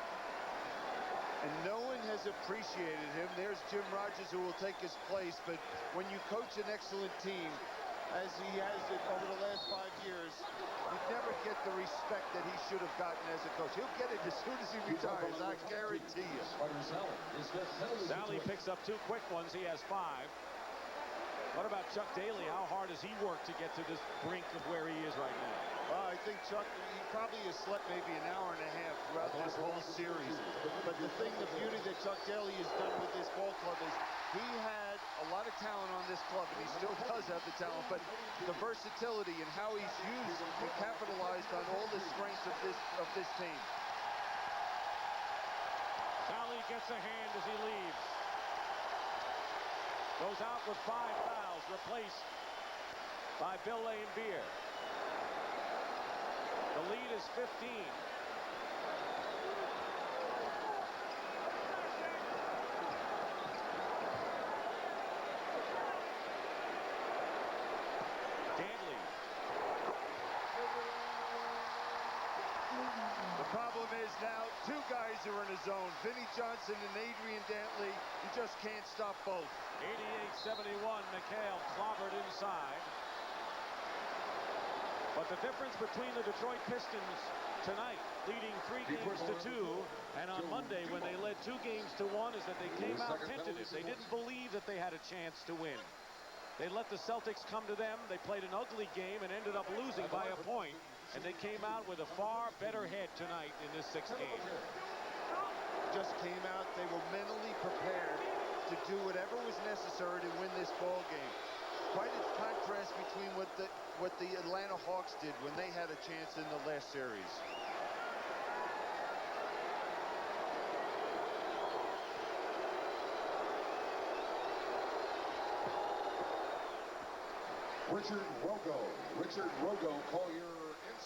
And no one has appreciated him. There's Jim Rogers, who will take his place. But when you coach an excellent team, as he has it over the last 5 years, you never get the respect that he should have gotten as a coach. He'll get it as soon as he retires, I guarantee you. Sally picks up 2 quick ones. He has 5. What about Chuck Daly? How hard has he worked to get to this brink of where he is right now? Well, I think Chuck, he probably has slept maybe an hour and a half throughout this whole series. But the beauty that Chuck Daly has done with this ball club is he had a lot of talent on this club, and he still does have the talent, but the versatility and how he's used and capitalized on all the strengths of this team. Sally gets a hand as he leaves. Goes out with 5 fouls, replaced by Bill Laimbeer. The lead is 15. Dantley. The problem is now 2 guys are in a zone. Vinnie Johnson and Adrian Dantley. You just can't stop both. 88-71, McHale clobbered inside. But the difference between the Detroit Pistons tonight, leading 3 games to 2, and on Monday when they led 2 games to 1, is that they came out tentative. They didn't believe that they had a chance to win. They let the Celtics come to them. They played an ugly game and ended up losing by a point. And they came out with a far better head tonight in this 6th game. Just came out, they were mentally prepared to do whatever was necessary to win this ball game. Quite a contrast between what the Atlanta Hawks did when they had a chance in the last series. Richard Rogo, call your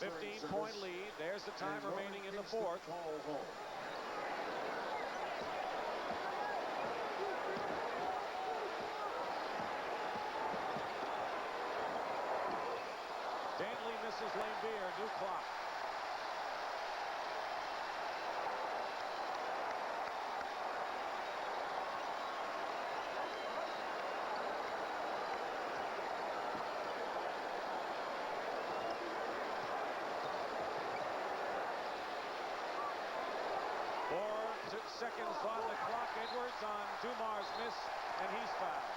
15-point lead. There's the time remaining in the 4th. Dantley misses Laimbeer. New clock. Seconds on the clock. Edwards on Dumar's miss, and he's fouled.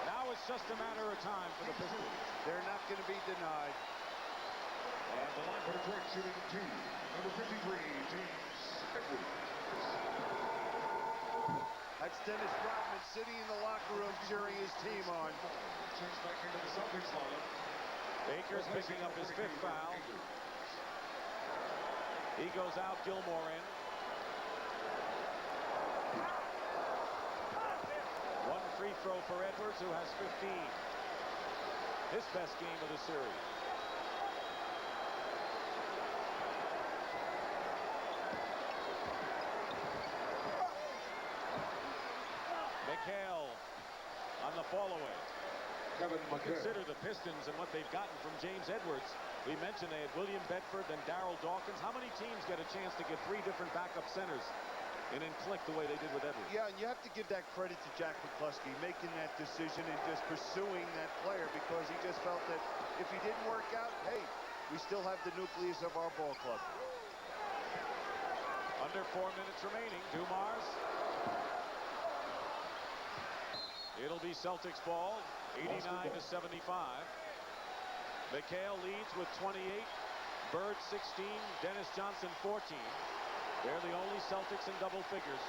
Now it's just a matter of time for the Pistons. They're not going to be denied. And the line for Detroit shooting 2, number 53, James Edwards. That's Dennis Rodman sitting in the locker room cheering his team on. Checks back into the Celtics lineup. Akers picking up his 5th foul. He goes out, Gilmore in. One free throw for Edwards, who has 15. His best game of the series. McHale on the fall away. Consider the Pistons and what they've gotten from James Edwards. We mentioned they had William Bedford and Darryl Dawkins. How many teams get a chance to get 3 different backup centers and then click the way they did with Edwards? Yeah, and you have to give that credit to Jack McCluskey, making that decision and just pursuing that player, because he just felt that if he didn't work out, hey, we still have the nucleus of our ball club. Under 4 minutes remaining. Dumars. It'll be Celtics ball, 89-75. McHale leads with 28. Bird 16. Dennis Johnson 14. They're the only Celtics in double figures.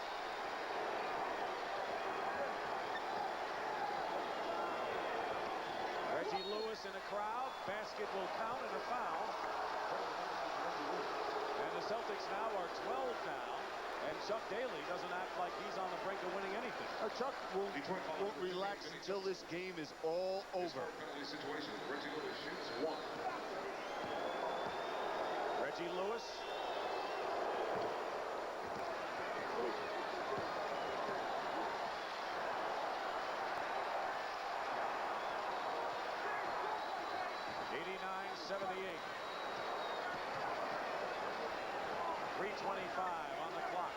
Reggie Lewis in the crowd. Basket will count and a foul. And the Celtics now are 12 down. And Chuck Daly doesn't act like he's on the brink of winning anything. Chuck won't relax until this game is all over. Reggie Lewis. .78. 3:25 on the clock.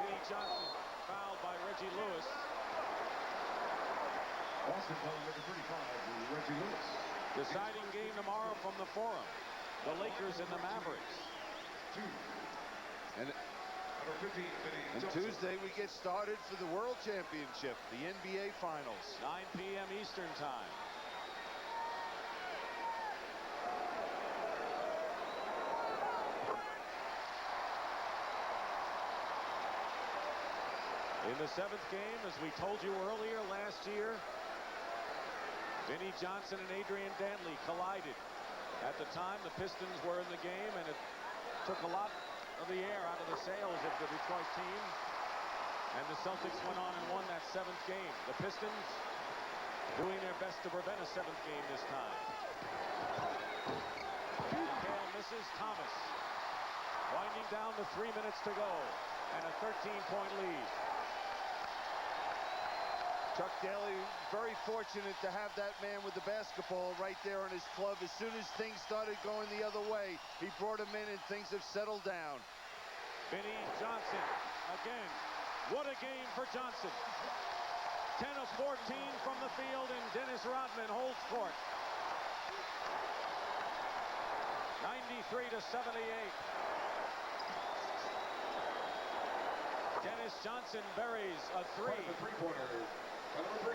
Vinnie Johnson fouled by Reggie Lewis. Boston foul number 35, Reggie Lewis. Deciding game tomorrow from the Forum. The Lakers and the Mavericks. And Tuesday we get started for the World Championship, the NBA Finals. 9 p.m. Eastern Time. In the 7th game, as we told you earlier last year, Vinnie Johnson and Adrian Dantley collided. At the time, the Pistons were in the game, and it took a lot of the air out of the sails of the Detroit team. And the Celtics went on and won that 7th game. The Pistons doing their best to prevent a 7th game this time. McHale misses. Thomas winding down to 3 minutes to go, and a 13-point lead. Chuck Daly very fortunate to have that man with the basketball right there on his club. As soon as things started going the other way, he brought him in and things have settled down. Vinnie Johnson again. What a game for Johnson. 10 of 14 from the field, and Dennis Rodman holds court. 93-78. Dennis Johnson buries a 3.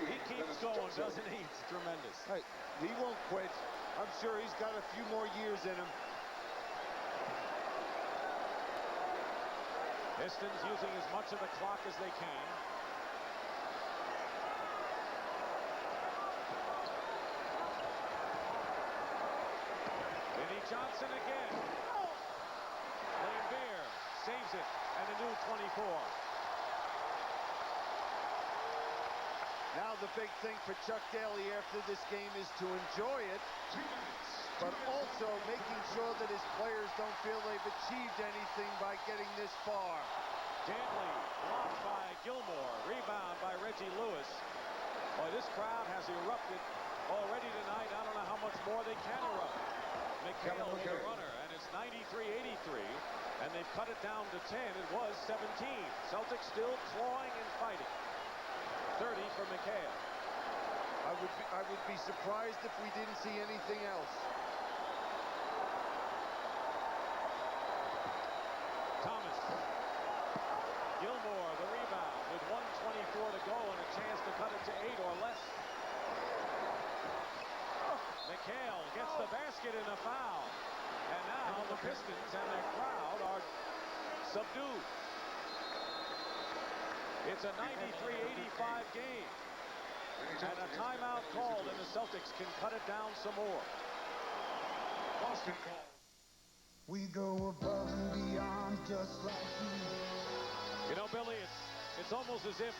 He keeps going, doesn't he? It's tremendous. Hey, he won't quit. I'm sure he's got a few more years in him. Pistons using as much of the clock as they can. Vinnie Johnson again. Lambeer saves it, and a new 24. Now the big thing for Chuck Daly after this game is to enjoy it, but also making sure that his players don't feel they've achieved anything by getting this far. Dantley blocked by Gilmore. Rebound by Reggie Lewis. Boy, this crowd has erupted already tonight. I don't know how much more they can erupt. McHale with the runner, and it's 93-83, and they've cut it down to 10. It was 17. Celtics still clawing and fighting. 30 for McHale. I would be surprised if we didn't see anything else. Thomas. Gilmore the rebound with 1:24 to go and a chance to cut it to 8 or less. McHale gets the basket and a foul. And now the Pistons and their crowd are subdued. It's a 93-85 game. And a timeout called, and the Celtics can cut it down some more. Boston call. We go above and beyond just like you. You know, Billy, it's almost as if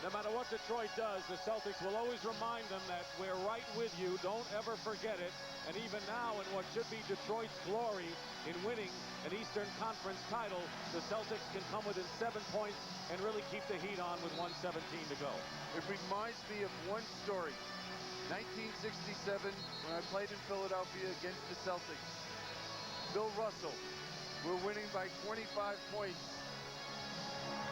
no matter what Detroit does, the Celtics will always remind them that we're right with you. Don't ever forget it. And even now, in what should be Detroit's glory in winning an Eastern Conference title, the Celtics can come within 7 points and really keep the heat on with 1:17 to go. It reminds me of one story. 1967, when I played in Philadelphia against the Celtics. Bill Russell, we're winning by 25 points.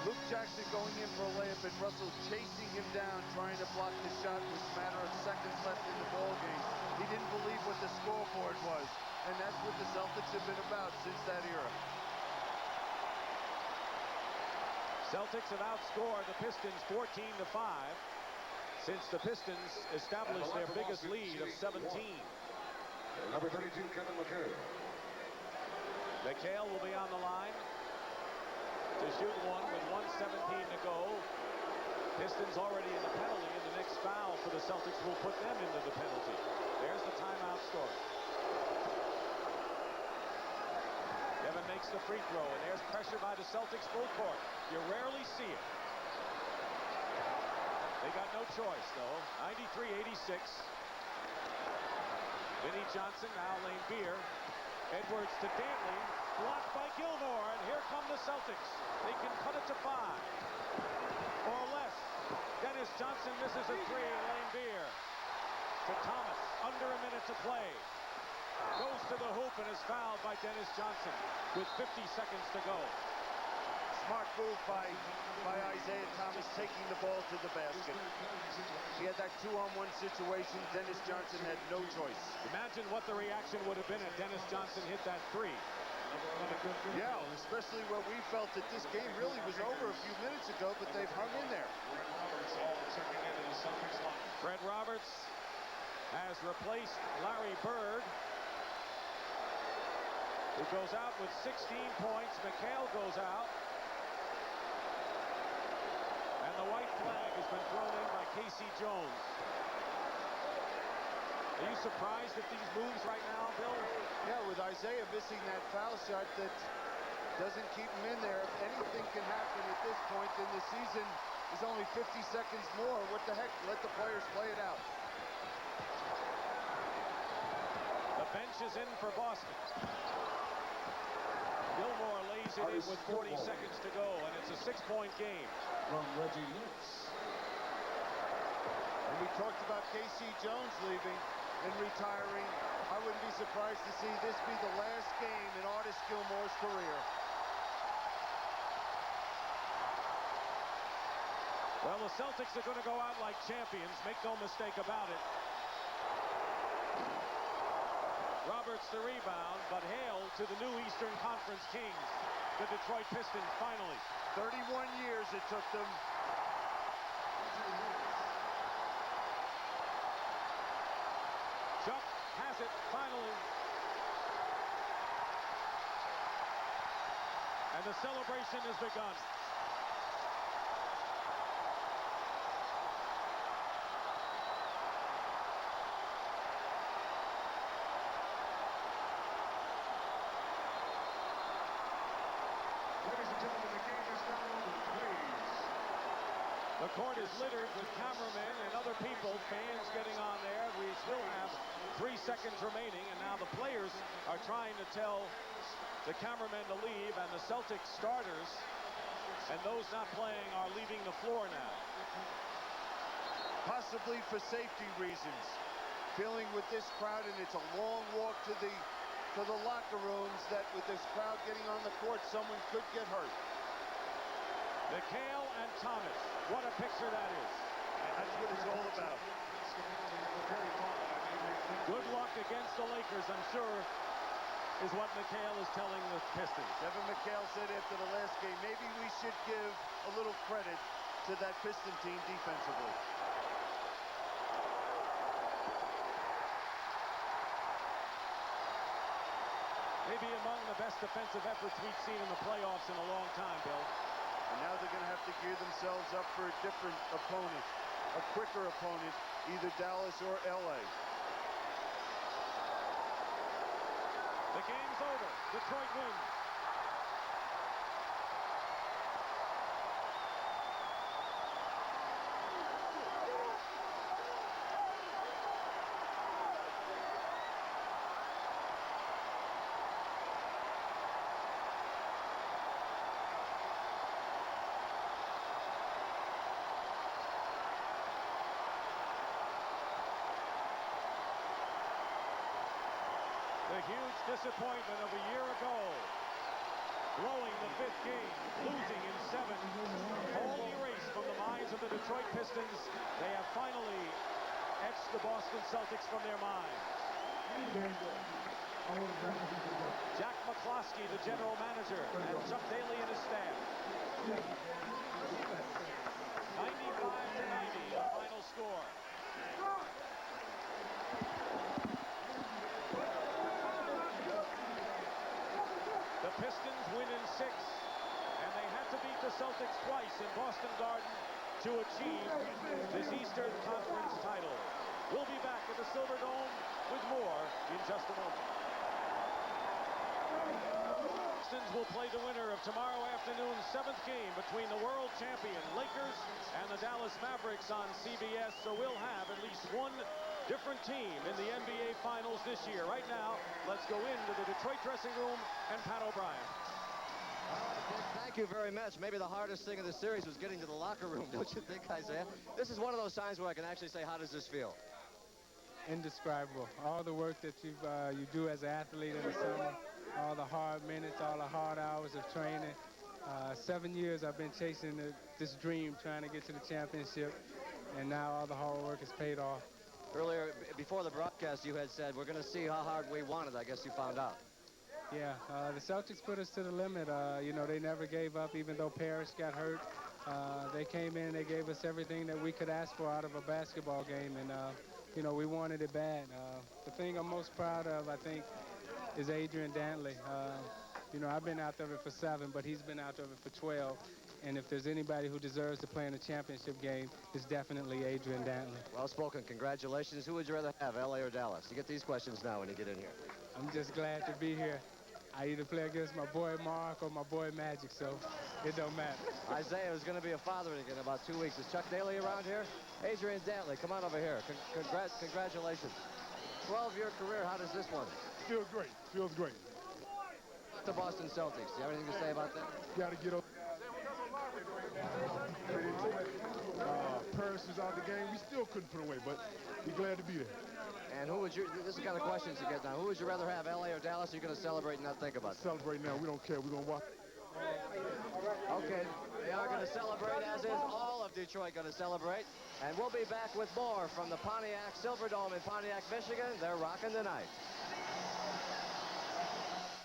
Luke Jackson going in for a layup, and Russell chasing him down, trying to block the shot with a matter of seconds left in the ball game. He didn't believe what the scoreboard was, and that's what the Celtics have been about since that era. Celtics have outscored the Pistons 14-5 since the Pistons established their biggest lead of 17. Number 32, Kevin McHale. McHale will be on the line to shoot one with 1:17 to go. Pistons already in the penalty, and the next foul for the Celtics will put them into the penalty. There's the timeout story. Kevin makes the free throw, and there's pressure by the Celtics full court. You rarely see it. They got no choice, though. 93-86. Vinnie Johnson, now Lane Beer. Edwards to Dantley, blocked by Gilmore, and here come the Celtics. They can cut it to 5 or less. Dennis Johnson misses a 3, Lane Beer to Thomas, under a minute to play. Goes to the hoop and is fouled by Dennis Johnson with 50 seconds to go. Smart move by Isaiah Thomas, taking the ball to the basket. He had that 2-on-1 situation. Dennis Johnson had no choice. Imagine what the reaction would have been if Dennis Johnson hit that 3. Yeah, especially when we felt that this game really was over a few minutes ago, but they've hung in there. Fred Roberts has replaced Larry Bird, who goes out with 16 points. McHale goes out. And the white flag has been thrown in by Casey Jones. Are you surprised at these moves right now, Bill? Yeah, with Isaiah missing that foul shot that doesn't keep him in there. If anything can happen at this point in the season, there's only 50 seconds more. What the heck? Let the players play it out. The bench is in for Boston. Gilmore lays it in with 40 seconds to go, and it's a 6-point game. From Reggie Lewis. And we talked about Casey Jones leaving and retiring. I wouldn't be surprised to see this be the last game in Artis Gilmore's career. Well, the Celtics are going to go out like champions. Make no mistake about it. Roberts the rebound, but hail to the new Eastern Conference Kings, the Detroit Pistons, finally. 31 years it took them. Chuck has it finally. And the celebration has begun. The court is littered with cameramen and other people, fans getting on there. We still have 3 seconds remaining, and now the players are trying to tell the cameramen to leave, and the Celtics starters and those not playing are leaving the floor now. Possibly for safety reasons. Feeling with this crowd, and it's a long walk to the locker rooms, that with this crowd getting on the court, someone could get hurt. McHale and Thomas. What a picture that is. That's what it's all about. Good luck against the Lakers, I'm sure, is what McHale is telling the Pistons. Kevin McHale said after the last game, maybe we should give a little credit to that Piston team defensively. Maybe among the best defensive efforts we've seen in the playoffs in a long time, Bill. And now they're going to have to gear themselves up for a different opponent, a quicker opponent, either Dallas or LA. The game's over. Detroit wins. The huge disappointment of a year ago. Blowing the 5th game, losing in 7. All erased from the minds of the Detroit Pistons. They have finally etched the Boston Celtics from their minds. Jack McCloskey, the general manager, and Chuck Daly and his staff. 95-90, the final score. The Pistons win in 6, and they had to beat the Celtics twice in Boston Garden to achieve this Eastern Conference title. We'll be back at the Silverdome with more in just a moment. Pistons will play the winner of tomorrow afternoon's 7th game between the world champion Lakers and the Dallas Mavericks on CBS, so we'll have at least one different team in the NBA Finals this year. Right now, let's go into the Detroit dressing room and Pat O'Brien. Thank you very much. Maybe the hardest thing of the series was getting to the locker room, don't you think, Isaiah? This is one of those times where I can actually say, how does this feel? Indescribable. All the work that you do as an athlete in the summer, all the hard minutes, all the hard hours of training. 7 years I've been chasing this dream, trying to get to the championship, and now all the hard work has paid off. Earlier, before the broadcast, you had said, we're going to see how hard we want it. I guess you found out. Yeah, the Celtics put us to the limit. You know, they never gave up, even though Parrish got hurt. They came in, they gave us everything that we could ask for out of a basketball game, and, you know, we wanted it bad. The thing I'm most proud of, I think, is Adrian Dantley. You know, I've been out of it for 7, but he's been out of it for 12. And if there's anybody who deserves to play in a championship game, it's definitely Adrian Dantley. Well spoken. Congratulations. Who would you rather have, LA or Dallas? You get these questions now when you get in here. I'm just glad to be here. I either play against my boy Mark or my boy Magic, so it don't matter. Isaiah is going to be a father again in about 2 weeks. Is Chuck Daly around here? Adrian Dantley, come on over here. Congratulations. 12-year career, how does this one? Feels great. Feels great. The Boston Celtics. Do you have anything to say about that? Got to get over. Paris is out of the game. We still couldn't put away, but we're glad to be there. And who would you, this is the kind of questions you get now. Who would you rather have, LA or Dallas? Or you're going to celebrate and not think about it? Celebrate now. We don't care. We're going to watch. Okay. They are going to celebrate, as is all of Detroit going to celebrate. And we'll be back with more from the Pontiac Silverdome in Pontiac, Michigan. They're rocking tonight.